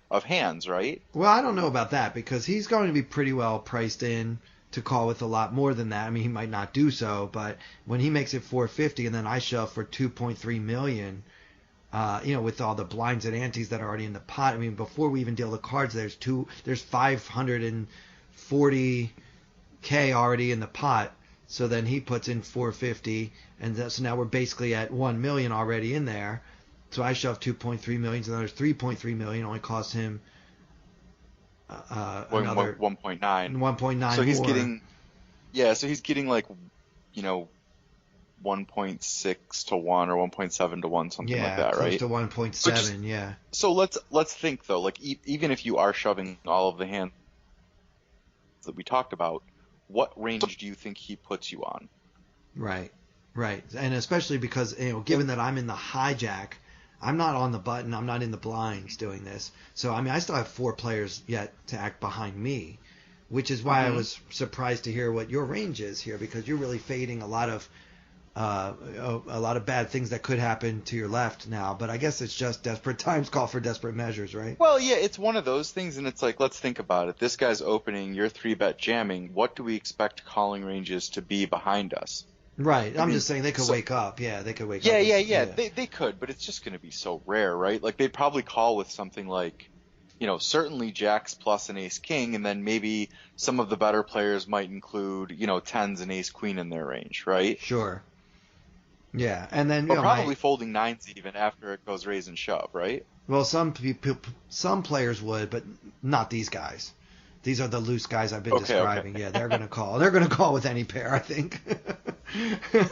of hands, right? Well, I don't know about that because he's going to be pretty well priced in to call with a lot more than that. I mean, he might not do so, but when he makes it 450 and then I shove for 2.3 million, with all the blinds and antes that are already in the pot. I mean, before we even deal the cards, there's 540K already in the pot. So then he puts in 450, and so now we're basically at 1 million already in there. So I shove 2.3 million, so there's 3.3 million. Only costs him another 1.9. 1.9. So he's more. getting like, 1.6 to 1 or 1.7 to 1, something like that, right? Yeah, close to 1.7. Yeah. So let's think though, like even if you are shoving all of the hands that we talked about, what range do you think he puts you on? Right, and especially because given that I'm in the hijack, I'm not on the button, I'm not in the blinds doing this. So I mean, I still have 4 players yet to act behind me, which is why I was surprised to hear what your range is here, because you're really fading a lot of bad things that could happen to your left now. But I guess it's just desperate times call for desperate measures, right? Well, yeah, it's one of those things, and it's like, let's think about it. This guy's opening, you're 3-bet jamming. What do we expect calling ranges to be behind us? Right. I'm just saying they could wake up. Yeah, they could wake up. Yeah. They could, but it's just going to be so rare, right? Like, they'd probably call with something like, certainly jacks plus an ace king, and then maybe some of the better players might include, tens and ace queen in their range, right? Sure. Yeah, and then probably folding nines even after it goes raise and shove, right? Well, some players would, but not these guys. These are the loose guys I've been describing. Okay. Yeah, they're going to call. They're going to call with any pair, I think.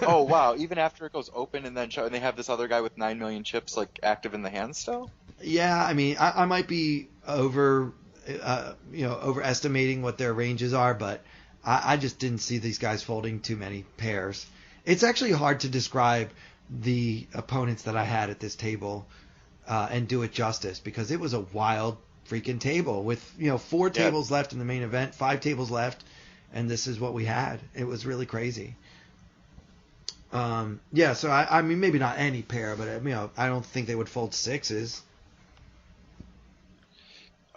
Oh wow! Even after it goes open and then and they have this other guy with 9 million chips like active in the hand still. Yeah, I mean, I might be overestimating what their ranges are, but I just didn't see these guys folding too many pairs. It's actually hard to describe the opponents that I had at this table and do it justice, because it was a wild freaking table with 4 tables left in the main event, 5 tables left, and this is what we had. It was really crazy. So I mean, maybe not any pair, but I don't think they would fold 6s.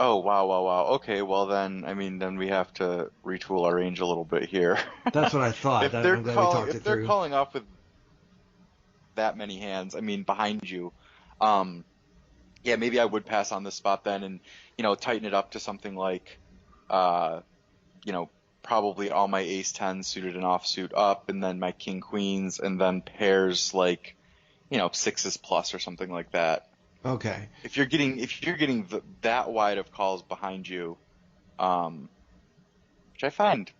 Oh, wow. Okay, well then we have to retool our range a little bit here. That's what I thought. If they're calling off with that many hands, behind you, maybe I would pass on this spot then and, tighten it up to something like, probably all my ace 10 suited and offsuit up, and then my king queens, and then pairs like, sixes plus or something like that. Okay. If you're getting that wide of calls behind you, which I find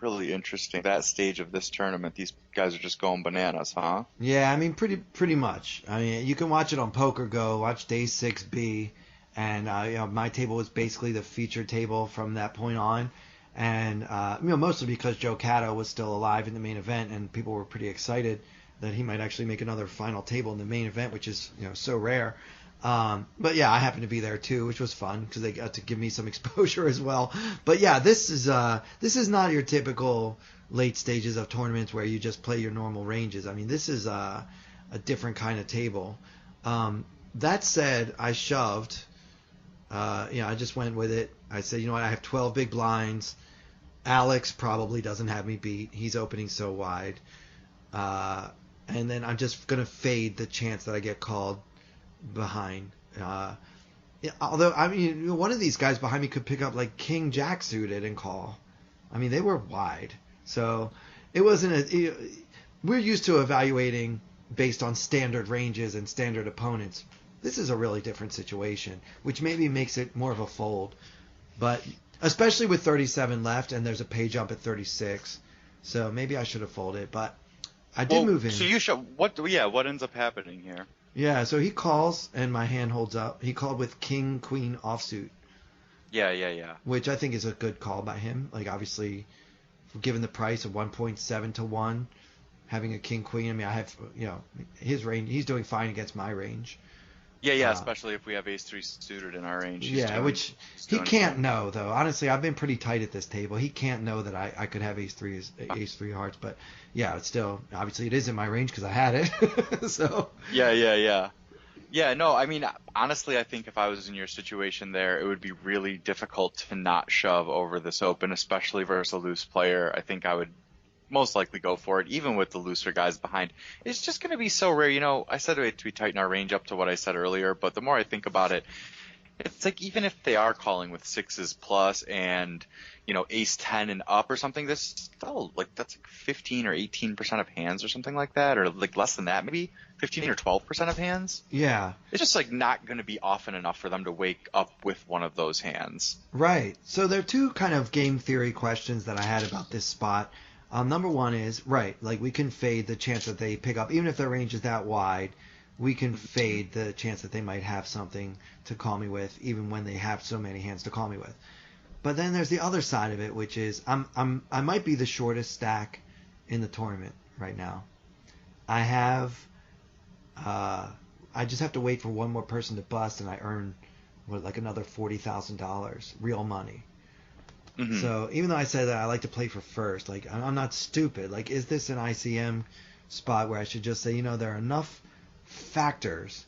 really interesting, that stage of this tournament, these guys are just going bananas, huh? Yeah, I mean, pretty much. I mean, you can watch it on Poker Go, watch Day 6B, and my table was basically the featured table from that point on, and mostly because Joe Catto was still alive in the main event, and people were pretty excited that he might actually make another final table in the main event, which is so rare. But yeah, I happened to be there too, which was fun because they got to give me some exposure as well. But yeah, this is not your typical late stages of tournaments where you just play your normal ranges. I mean, this is a different kind of table. That said, I shoved. I just went with it. I said, you know what, I have 12 big blinds. Alex probably doesn't have me beat. He's opening so wide. And then I'm just going to fade the chance that I get called behind. Although, I mean, one of these guys behind me could pick up like King Jack suited and call. I mean, they were wide. So it wasn't we're used to evaluating based on standard ranges and standard opponents. This is a really different situation, which maybe makes it more of a fold. But especially with 37 left and there's a pay jump at 36. So maybe I should have folded, but I did move in. So you should, what ends up happening here? Yeah, so he calls and my hand holds up. He called with King Queen offsuit. Yeah. Which I think is a good call by him. Like, obviously, given the price of 1.7 to 1, having a King Queen, I mean, I have, his range, he's doing fine against my range. Yeah, especially if we have ace 3 suited in our range. Which he can't know, though. Honestly, I've been pretty tight at this table. He can't know that I could have ace 3 hearts, but yeah, it's still, obviously it is in my range because I had it. So Yeah, no, I mean, honestly, I think if I was in your situation there, it would be really difficult to not shove over this open, especially versus a loose player. I think I would most likely go for it, even with the looser guys behind. It's just going to be so rare. I said we tighten our range up to what I said earlier, but the more I think about it, it's like even if they are calling with sixes plus and, ace 10 and up or something, that's still that's like 15 or 18% of hands or something like that, or like less than that, maybe 15 or 12% of hands. Yeah. It's just like not going to be often enough for them to wake up with one of those hands. Right. So there are two kind of game theory questions that I had about this spot. Number one is, like we can fade the chance that they pick up, even if their range is that wide, we can fade the chance that they might have something to call me with, even when they have so many hands to call me with. But then there's the other side of it, which is I might be the shortest stack in the tournament right now. I just have to wait for one more person to bust, and I earn another $40,000 real money. Mm-hmm. So even though I said that I like to play for first, I'm not stupid. Is this an ICM spot where I should just say, there are enough factors?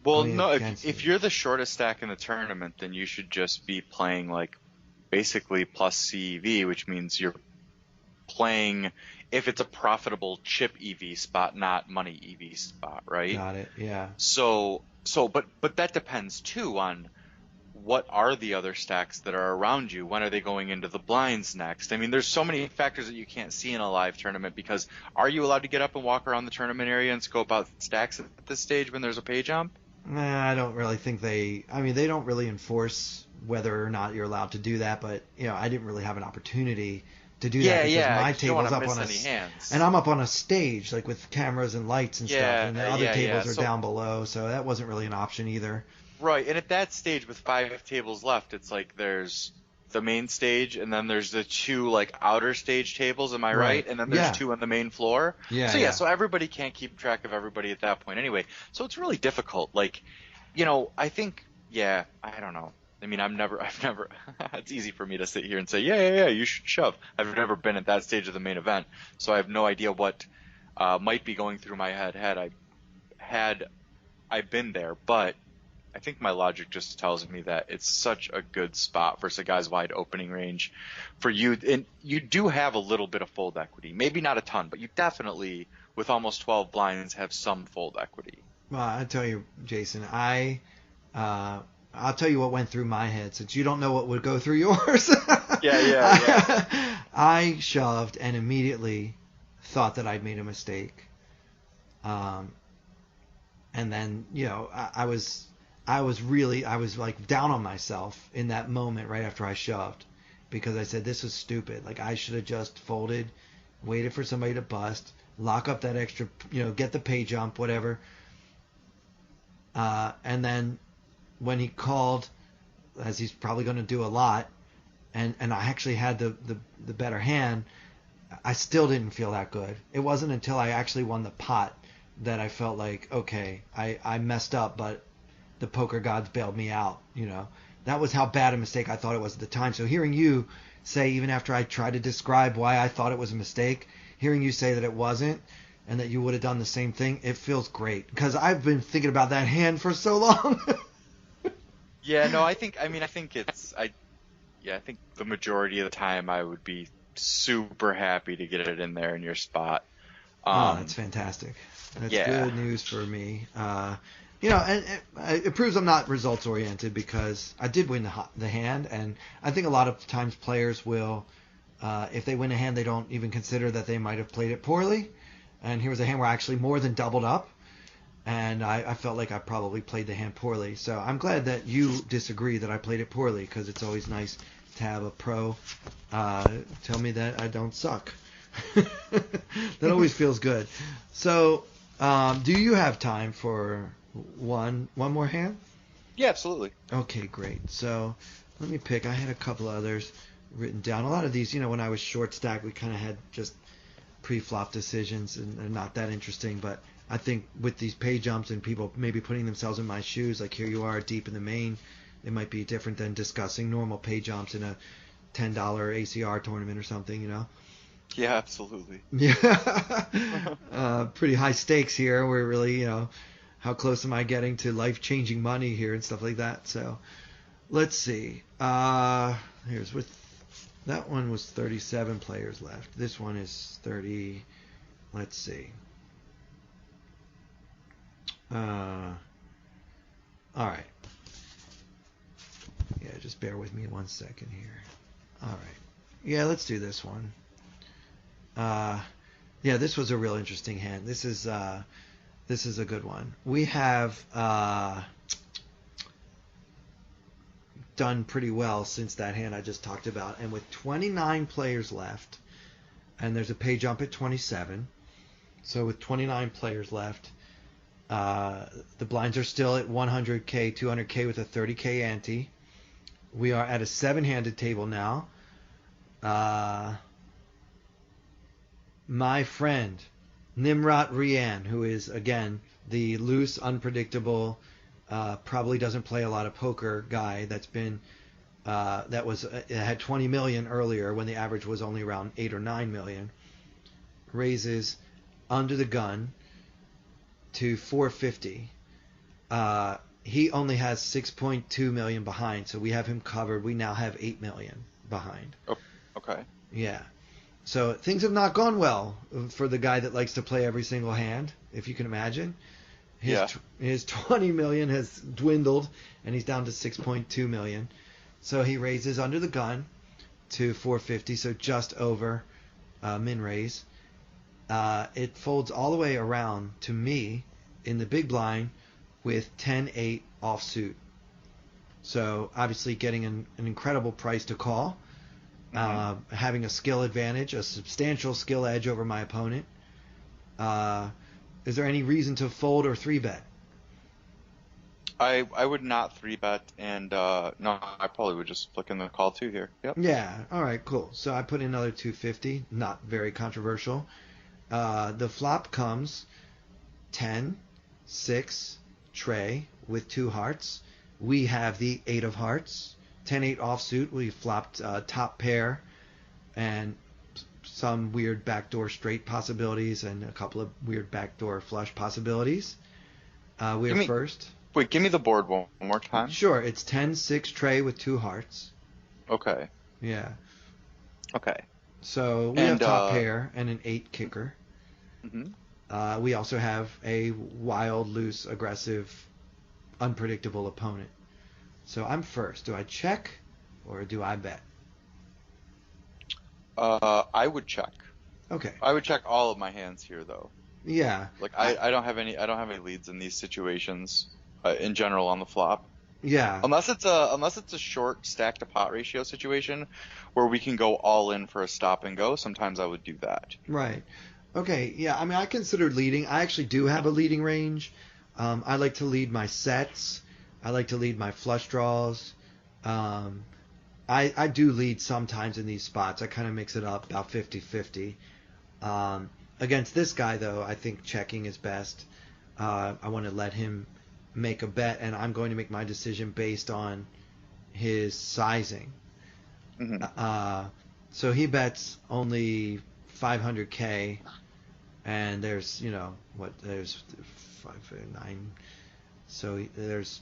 Well, no, if you're the shortest stack in the tournament, then you should just be playing basically plus CEV, which means you're playing if it's a profitable chip EV spot, not money EV spot, right? Got it. Yeah. But that depends too on what are the other stacks that are around you? When are they going into the blinds next? I mean, there's so many factors that you can't see in a live tournament because are you allowed to get up and walk around the tournament area and scope out stacks at this stage when there's a pay jump? Nah, I don't really think they don't really enforce whether or not you're allowed to do that, but, I didn't really have an opportunity to do that because my table's up on and I'm up on a stage, with cameras and lights and stuff, and the other tables are down below, so that wasn't really an option either. Right, and at that stage with 5 tables left, it's there's the main stage, and then there's the 2 outer stage tables, am I right? And then there's 2 on the main floor. So everybody can't keep track of everybody at that point anyway. So it's really difficult. I think, I don't know. I mean, I've never, it's easy for me to sit here and say, you should shove. I've never been at that stage of the main event, so I have no idea what might be going through my head had I been there, but I think my logic just tells me that it's such a good spot versus a guy's wide opening range for you. And you do have a little bit of fold equity. Maybe not a ton, but you definitely, with almost 12 blinds, have some fold equity. Well, I tell you, Jason, I'll tell you what went through my head since you don't know what would go through yours. Yeah. I shoved and immediately thought that I'd made a mistake. And then, I was like down on myself in that moment right after I shoved, because I said, this was stupid. Like, I should have just folded, waited for somebody to bust, lock up that extra, get the pay jump, whatever. And then when he called, as he's probably going to do a lot, and I actually had the better hand, I still didn't feel that good. It wasn't until I actually won the pot that I felt like, okay, I messed up, but the poker gods bailed me out. That was how bad a mistake I thought it was at the time. So hearing you say, even after I tried to describe why I thought it was a mistake, hearing you say that it wasn't, and that you would have done the same thing, it feels great, because I've been thinking about that hand for so long. Yeah, no, I think the majority of the time I would be super happy to get it in there in your spot. That's fantastic. That's good news for me. And it proves I'm not results oriented, because I did win the hand, and I think a lot of times players will, if they win a hand, they don't even consider that they might have played it poorly. And here was a hand where I actually more than doubled up, and I felt like I probably played the hand poorly. So I'm glad that you disagree that I played it poorly, because it's always nice to have a pro tell me that I don't suck. That always feels good. So do you have time for one more hand? Yeah, absolutely. Okay, great. So let me pick. I had a couple others written down. A lot of these, when I was short stack, we kind of had just pre-flop decisions, and they're not that interesting. But I think with these pay jumps and people maybe putting themselves in my shoes, like here you are deep in the main, it might be different than discussing normal pay jumps in a $10 ACR tournament or something, Yeah, absolutely. Yeah. Pretty high stakes here. We're really, how close am I getting to life-changing money here and stuff like that. So let's see. Here's with that one was 37 players left. This one is 30. Let's see. All right. Yeah, just bear with me 1 second here. All right. Yeah, let's do this one. Yeah, this was a real interesting hand. This is a good one. We have done pretty well since that hand I just talked about, and with 29 players left, and there's a pay jump at 27. So with 29 players left, the blinds are still at 100K, 200K with a 30K ante. We are at a 7-handed table now. My friend Nimrat Rian, who is again the loose, unpredictable, probably doesn't play a lot of poker guy, that's been it had 20 million earlier when the average was only around 8 or 9 million, raises under the gun to 450. He only has 6.2 million behind, so we have him covered. We now have 8 million behind. Oh, okay. Yeah. So things have not gone well for the guy that likes to play every single hand, if you can imagine. His 20 million has dwindled, and he's down to 6.2 million. So he raises under the gun to 450, so just over min raise. It folds all the way around to me in the big blind with 10-8 offsuit. So obviously getting an incredible price to call. Having a skill advantage, a substantial skill edge over my opponent. Is there any reason to fold or 3-bet? I would not 3-bet, and no, I probably would just flick in the call too here. Yep. Yeah, all right, cool. So I put in another 250, not very controversial. The flop comes 10, 6, tray with 2 hearts. We have the 8 of hearts. 10-8 offsuit, we flopped top pair and some weird backdoor straight possibilities and a couple of weird backdoor flush possibilities. We're first. Wait, give me the board one more time. Sure, it's 10-6 tray with 2 hearts. Okay. Yeah. Okay. So we have top pair and an 8 kicker. Mm-hmm. We also have a wild, loose, aggressive, unpredictable opponent. So I'm first. Do I check or do I bet? I would check. Okay. I would check all of my hands here, though. Yeah. Like I don't have any leads in these situations in general on the flop. Yeah. Unless it's a short stack to pot ratio situation where we can go all in for a stop and go. Sometimes I would do that. Right. Okay. Yeah. I mean, I considered leading. I actually do have a leading range. I like to lead my sets. I like to lead my flush draws. I do lead sometimes in these spots. I kind of mix it up about 50-50. Against this guy, though, I think checking is best. I want to let him make a bet, and I'm going to make my decision based on his sizing. Mm-hmm. So he bets only 500K, and there's, there's 9. So there's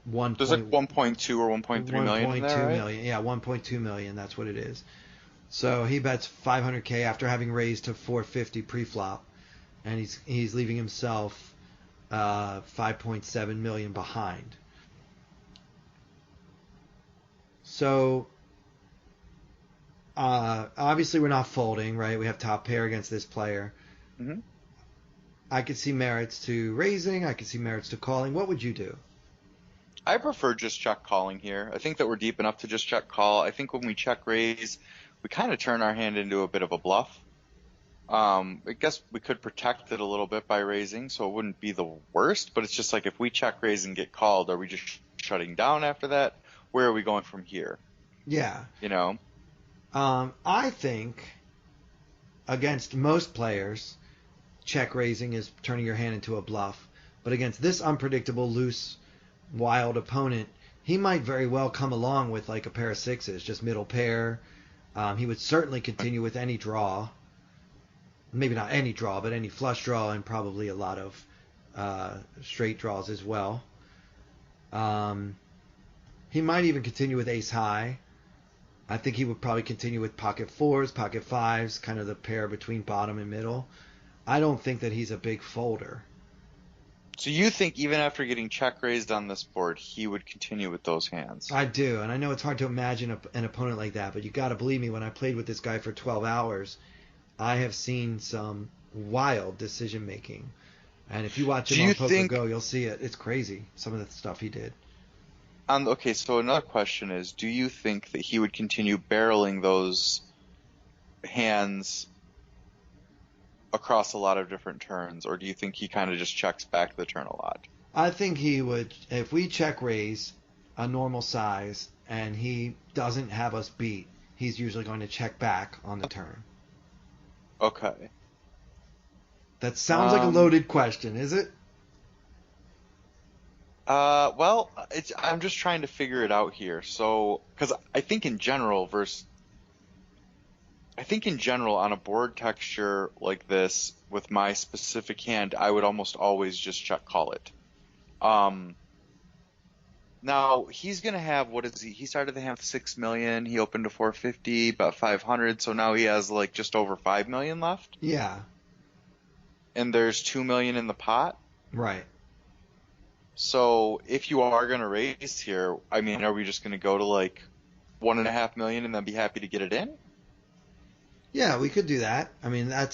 1. There's like 1.2 or 1.3 million in there, right? Million. Yeah, 1.2 million. That's what it is. So he bets 500K after having raised to 450 pre-flop, and he's leaving himself 5.7 million behind. So obviously we're not folding, right? We have top pair against this player. Mm-hmm. I could see merits to raising. I could see merits to calling. What would you do? I prefer just check calling here. I think that we're deep enough to just check call. I think when we check raise, we kind of turn our hand into a bit of a bluff. I guess we could protect it a little bit by raising, so it wouldn't be the worst, but it's just like if we check raise and get called, are we just shutting down after that? Where are we going from here? Yeah. I think against most players, check raising is turning your hand into a bluff. But against this unpredictable, loose, wild opponent, he might very well come along with like a pair of sixes, just middle pair. He would certainly continue with any draw. Maybe not any draw, but any flush draw, and probably a lot of straight draws as well. He might even continue with ace high. I think he would probably continue with pocket fours, pocket fives, kind of the pair between bottom and middle. I don't think that he's a big folder. So you think even after getting check raised on this board, he would continue with those hands? I do, and I know it's hard to imagine an opponent like that, but you got to believe me, when I played with this guy for 12 hours, I have seen some wild decision making. And if you watch him on Poker Go, you'll see it. It's crazy, some of the stuff he did. Okay, so another question is, do you think that he would continue barreling those hands across a lot of different turns, or do you think he kind of just checks back the turn a lot? I think he would, if we check raise a normal size and he doesn't have us beat, he's usually going to check back on the turn. Okay. That sounds like a loaded question, is it? Well, I'm just trying to figure it out here. So, because I think in general on a board texture like this with my specific hand, I would almost always just check call it. Now he's gonna have, what is he? He started the hand with 6 million. He opened to 450, about 500. So now he has like just over 5 million left. Yeah. And there's 2 million in the pot. Right. So if you are gonna raise here, I mean, are we just gonna go to like 1.5 million and then be happy to get it in? Yeah, we could do that. I mean, that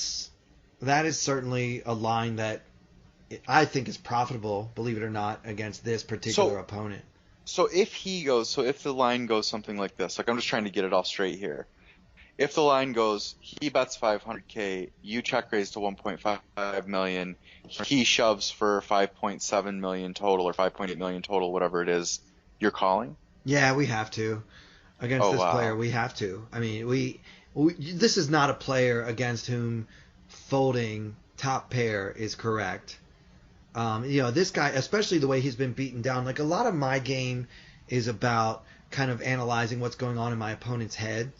is certainly a line that I think is profitable, believe it or not, against this particular opponent. So if the line goes something like this, like I'm just trying to get it all straight here. If the line goes, he bets 500K, you check raise to 1.5 million, he shoves for 5.7 million total or 5.8 million total, whatever it is, you're calling? Yeah, we have to. Against this player, we have to. I mean, this is not a player against whom folding top pair is correct. This guy, especially the way he's been beaten down, like a lot of my game is about kind of analyzing what's going on in my opponent's head.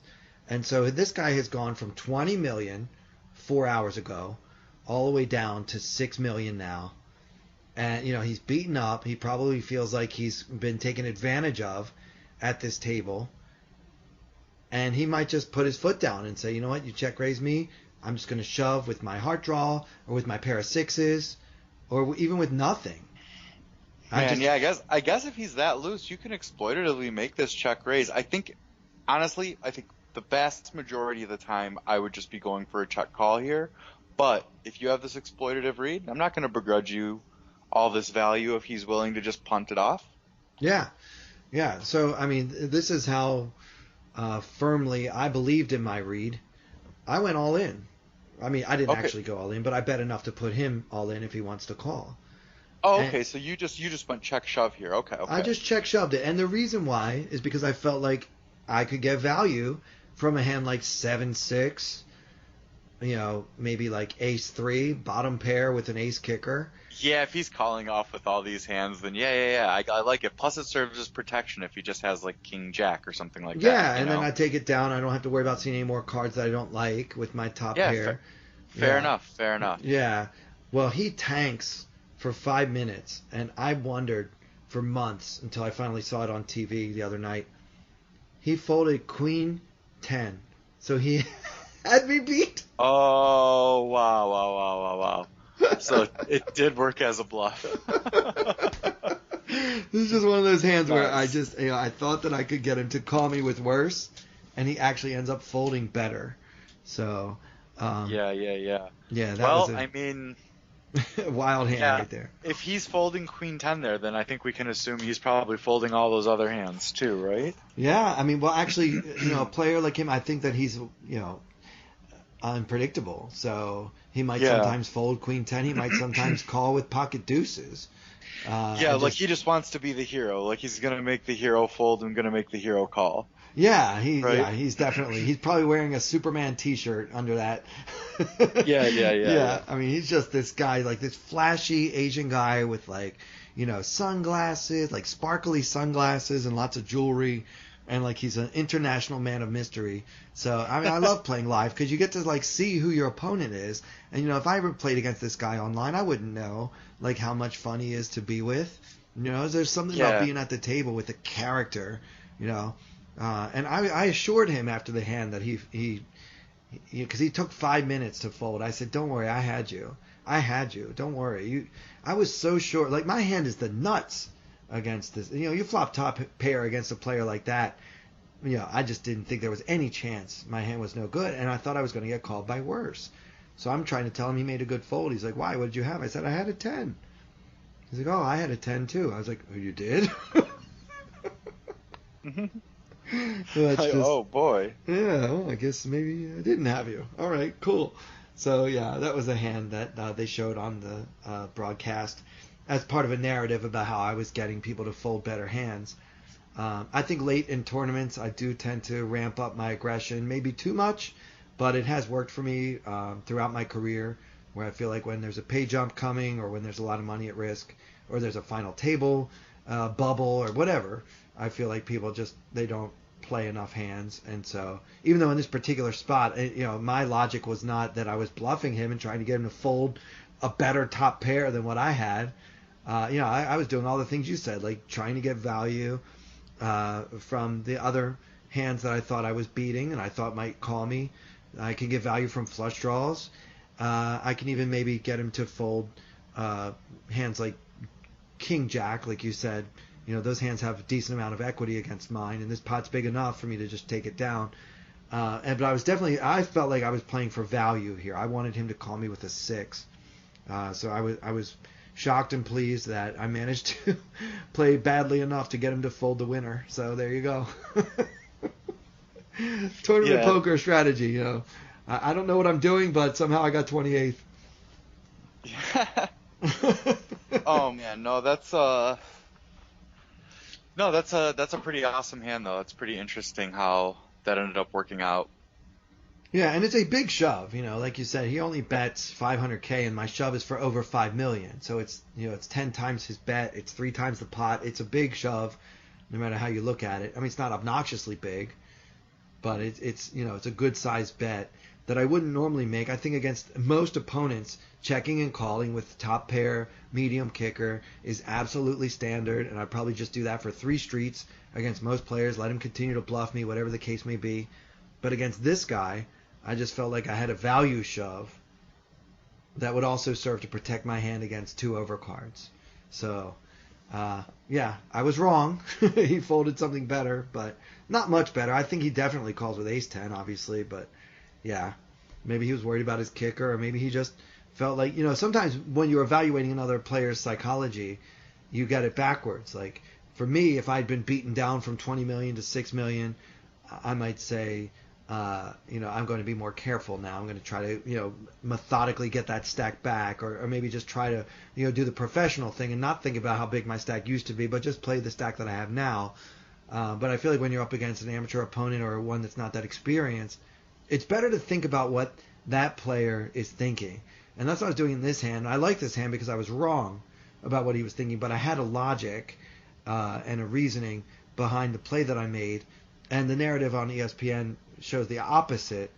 And so this guy has gone from 20 million 4 hours ago all the way down to 6 million now. And, he's beaten up. He probably feels like he's been taken advantage of at this table. And he might just put his foot down and say, you know what, you check raise me. I'm just going to shove with my heart draw or with my pair of sixes or even with nothing. I guess if he's that loose, you can exploitatively make this check raise. Honestly, I think the vast majority of the time, I would just be going for a check call here. But if you have this exploitative read, I'm not going to begrudge you all this value if he's willing to just punt it off. Yeah. Yeah. So, I mean, this is how firmly I believed in my read. I went all in. I mean, I didn't actually go all in, but I bet enough to put him all in if he wants to call. Oh, okay. So you just went check shove here. Okay. I just check shoved it, and the reason why is because I felt like I could get value from a hand like 7-6, maybe like ace-3, bottom pair with an ace kicker. Yeah, if he's calling off with all these hands, then yeah, I like it. Plus, it serves as protection if he just has like king jack or something like that. Yeah, and then I take it down. I don't have to worry about seeing any more cards that I don't like with my top pair. Fair enough. Yeah. Well, he tanks for 5 minutes, and I wondered for months until I finally saw it on TV the other night. He folded queen 10, so he had me beat. Oh, wow. So it did work as a bluff. This is just one of those hands where I just, I thought that I could get him to call me with worse, and he actually ends up folding better. So, Yeah. Yeah, that was I mean, wild hand right there. If he's folding queen 10 there, then I think we can assume he's probably folding all those other hands too, right? Yeah, I mean, well, actually, a player like him, I think that he's, unpredictable. So he might sometimes fold queen 10. He might sometimes call with pocket deuces. He just wants to be the hero. Like he's going to make the hero fold and going to make the hero call. Yeah, he's probably wearing a Superman t-shirt under that. Yeah. I mean, he's just this guy, like this flashy Asian guy with like, sunglasses, like sparkly sunglasses and lots of jewelry. And like he's an international man of mystery. So I mean, I love playing live because you get to like see who your opponent is. And if I ever played against this guy online, I wouldn't know like how much fun he is to be with. There's something about being at the table with a character. And I assured him after the hand that he because he took 5 minutes to fold. I said, "Don't worry, I had you. Don't worry. I was so sure. Like my hand is the nuts." Against this, you flop top pair against a player like that. I just didn't think there was any chance. My hand was no good, and I thought I was going to get called by worse. So I'm trying to tell him he made a good fold. He's like, "Why? What did you have?" I said, "I had a 10." He's like, "Oh, I had a 10 too." I was like, "Oh, you did?" Oh boy. Yeah. Well, I guess maybe I didn't have you. All right, cool. So yeah, that was a hand that they showed on the broadcast as part of a narrative about how I was getting people to fold better hands. I think late in tournaments, I do tend to ramp up my aggression, maybe too much, but it has worked for me throughout my career, where I feel like when there's a pay jump coming or when there's a lot of money at risk or there's a final table bubble or whatever, I feel like people they don't play enough hands. And so even though in this particular spot, my logic was not that I was bluffing him and trying to get him to fold a better top pair than what I had. I was doing all the things you said, like trying to get value from the other hands that I thought I was beating and I thought might call me. I can get value from flush draws. I can even maybe get him to fold hands like King Jack, like you said. Those hands have a decent amount of equity against mine, and this pot's big enough for me to just take it down. But I felt like I was playing for value here. I wanted him to call me with a 6. So I was shocked and pleased that I managed to play badly enough to get him to fold the winner. So there you go. Tournament poker strategy, I don't know what I'm doing, but somehow I got 28th. Yeah. Oh man, that's a pretty awesome hand though. It's pretty interesting how that ended up working out. Yeah, and it's a big shove, like you said, he only bets 500K and my shove is for over 5 million. So it's, it's 10 times his bet. It's 3 times the pot. It's a big shove no matter how you look at it. I mean, it's not obnoxiously big, but it's a good sized bet that I wouldn't normally make. I think against most opponents, checking and calling with top pair, medium kicker is absolutely standard. And I'd probably just do that for 3 streets against most players. Let him continue to bluff me, whatever the case may be. But against this guy, I just felt like I had a value shove that would also serve to protect my hand against 2 overcards. So Yeah, I was wrong. He folded something better, but not much better. I think he definitely calls with ace-10, obviously, but yeah, maybe he was worried about his kicker, or maybe he just felt like, sometimes when you're evaluating another player's psychology, you get it backwards. Like, for me, if I'd been beaten down from 20 million to 6 million, I might say, I'm going to be more careful now. I'm going to try to, methodically get that stack back, or maybe just try to, do the professional thing and not think about how big my stack used to be, but just play the stack that I have now. But I feel like when you're up against an amateur opponent or one that's not that experienced, it's better to think about what that player is thinking. And that's what I was doing in this hand. I like this hand because I was wrong about what he was thinking, but I had a logic and a reasoning behind the play that I made. And the narrative on ESPN shows the opposite,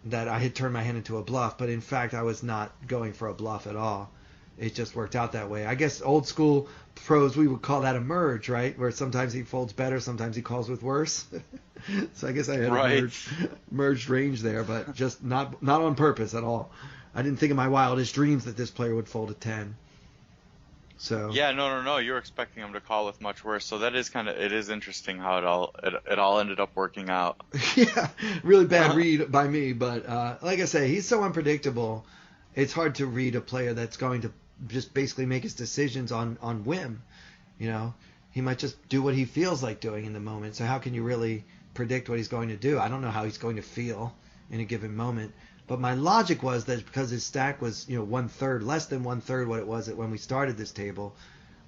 that I had turned my hand into a bluff, but in fact I was not going for a bluff at all. It just worked out that way. I guess old school pros, we would call that a merge, right? Where sometimes he folds better, sometimes he calls with worse. So I guess I had a merged range there, but just not on purpose at all. I didn't think in my wildest dreams that this player would fold a 10. So yeah, no. You were expecting him to call with much worse. So that is it is interesting how it all ended up working out. Yeah, really bad read by me. But like I say, he's so unpredictable. It's hard to read a player that's going to just basically make his decisions on whim. He might just do what he feels like doing in the moment. So how can you really predict what he's going to do? I don't know how he's going to feel in a given moment. But my logic was that because his stack was, 1/3, less than 1/3 what it was when we started this table,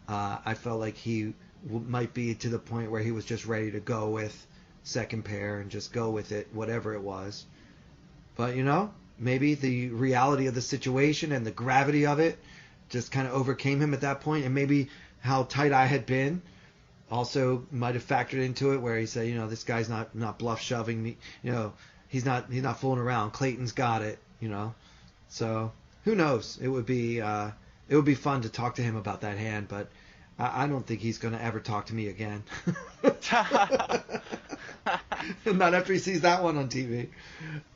I felt like he might be to the point where he was just ready to go with second pair and just go with it, whatever it was. But, maybe the reality of the situation and the gravity of it just kind of overcame him at that point, and maybe how tight I had been also might have factored into it, where he said, this guy's not bluff shoving me, He's not fooling around. Clayton's got it, So who knows? It would be fun to talk to him about that hand, but I don't think he's going to ever talk to me again. Not after he sees that one on TV.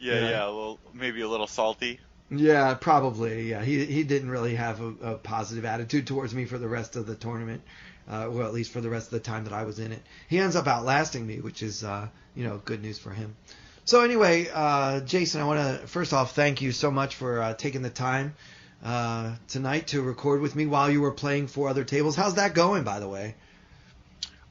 Yeah. Well, maybe a little salty. Yeah, probably. Yeah, he didn't really have a positive attitude towards me for the rest of the tournament. Well, at least for the rest of the time that I was in it. He ends up outlasting me, which is good news for him. So anyway, Jason, I want to first off thank you so much for taking the time tonight to record with me while you were playing 4 other tables. How's that going, by the way?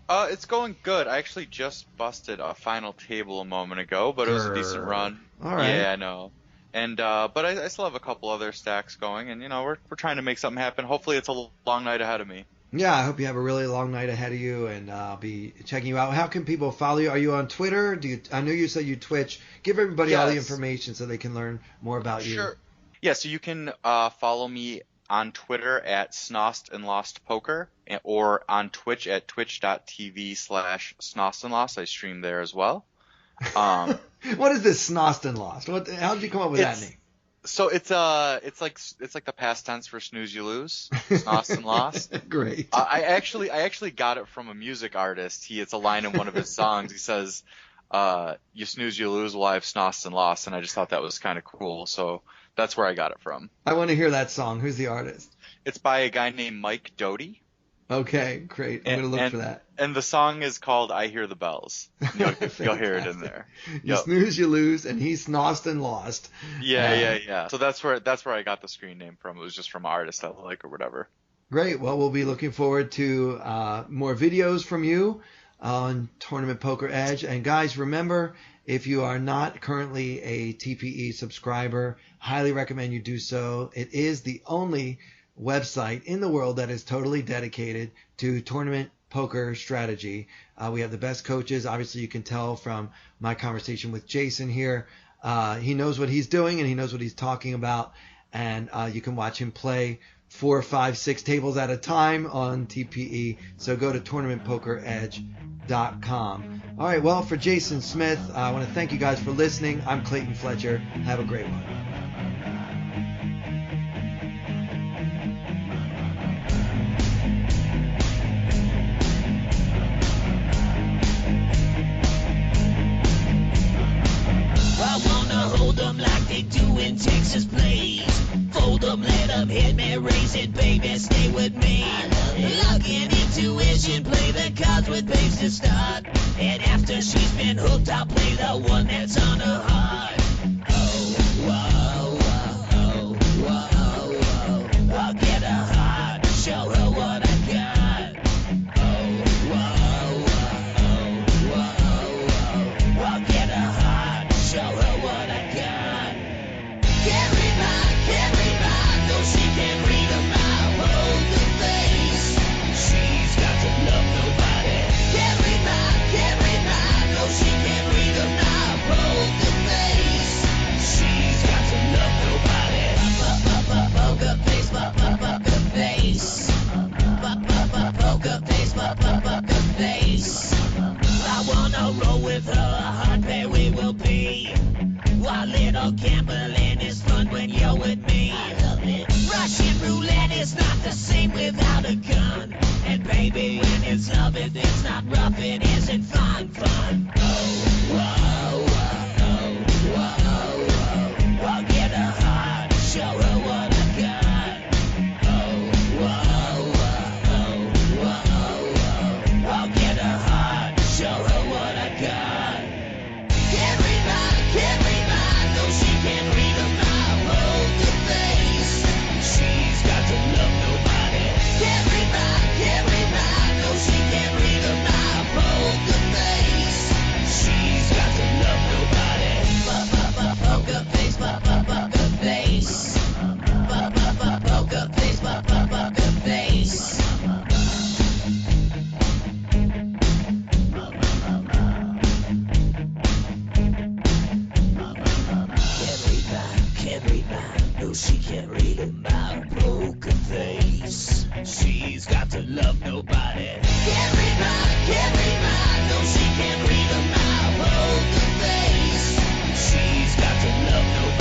It's going good. I actually just busted a final table a moment ago, but it was a decent run. All right. Yeah, I know. And but I still have a couple other stacks going, and we're trying to make something happen. Hopefully, it's a long night ahead of me. Yeah, I hope you have a really long night ahead of you, and I'll be checking you out. How can people follow you? Are you on Twitter? I know you said you Twitch. Give everybody all the information so they can learn more about you. Sure. Yeah, so you can follow me on Twitter at SnostnLostPoker, or on Twitch at twitch.tv/SnostnLost. I stream there as well. What is this SnostnLost? How did you come up with that name? So it's like the past tense for snooze you lose, SnostnLost. Great. I actually got it from a music artist. It's a line in one of his songs. He says, "You snooze you lose, well I've SnostnLost," and I just thought that was kind of cool. So that's where I got it from. I want to hear that song. Who's the artist? It's by a guy named Mike Doty. Okay, great. I'm going to look for that. And the song is called "I Hear the Bells." You'll hear it in there. You snooze, you lose, and he's SnostnLost. Yeah. So that's where I got the screen name from. It was just from an artist I like or whatever. Great. Well, we'll be looking forward to more videos from you on Tournament Poker Edge. And guys, remember, if you are not currently a TPE subscriber, highly recommend you do so. It is the only website in the world that is totally dedicated to tournament poker strategy. We have the best coaches. Obviously, you can tell from my conversation with Jason here. He knows what he's doing and he knows what he's talking about. And you can watch him play 4, 5, 6 tables at a time on TPE. So go to tournamentpokeredge.com. All right, well, for Jason Smith, I want to thank you guys for listening. I'm Clayton Fletcher. Have a great one. Like they do in Texas plays. Fold 'em, let 'em hit me, raise it, baby, stay with me. Looking into decision, play the cards with babes to start. And after she's been hooked, I'll play the one that's on her heart. Oh, whoa, whoa, whoa, whoa. I'll get her heart, show her what I got. Oh, whoa, whoa, whoa, whoa. I'll get her heart, show her what I got. Can't read my, no, she can't read my poker face. She's got to love nobody. Can't read my, no, she can't read my poker face. She's got to love nobody. Poker face, poker face. Poker face, poker face. I wanna roll with her, a hard pair we will be. While little gambling is fun when you're with me. I love it. Russian roulette is not the same without a gun. And baby, when it's love, it's not rough, it isn't fun. Oh, whoa, whoa, whoa, whoa. I'll get her heart, show her what I got. Oh, whoa, whoa, whoa, whoa. I'll get her heart, show her what I got. Can't read my, no, she can't read my poker face. She's got to love nobody. Can't read my, no, she can't read my poker face. She's got to love nobody. Poker face, poker face. Poker face, poker face. Can't read mine, no, she can't read my poker face. She's got to love nobody. Can't read mine, no, she can't read my poker face. She's got to love nobody.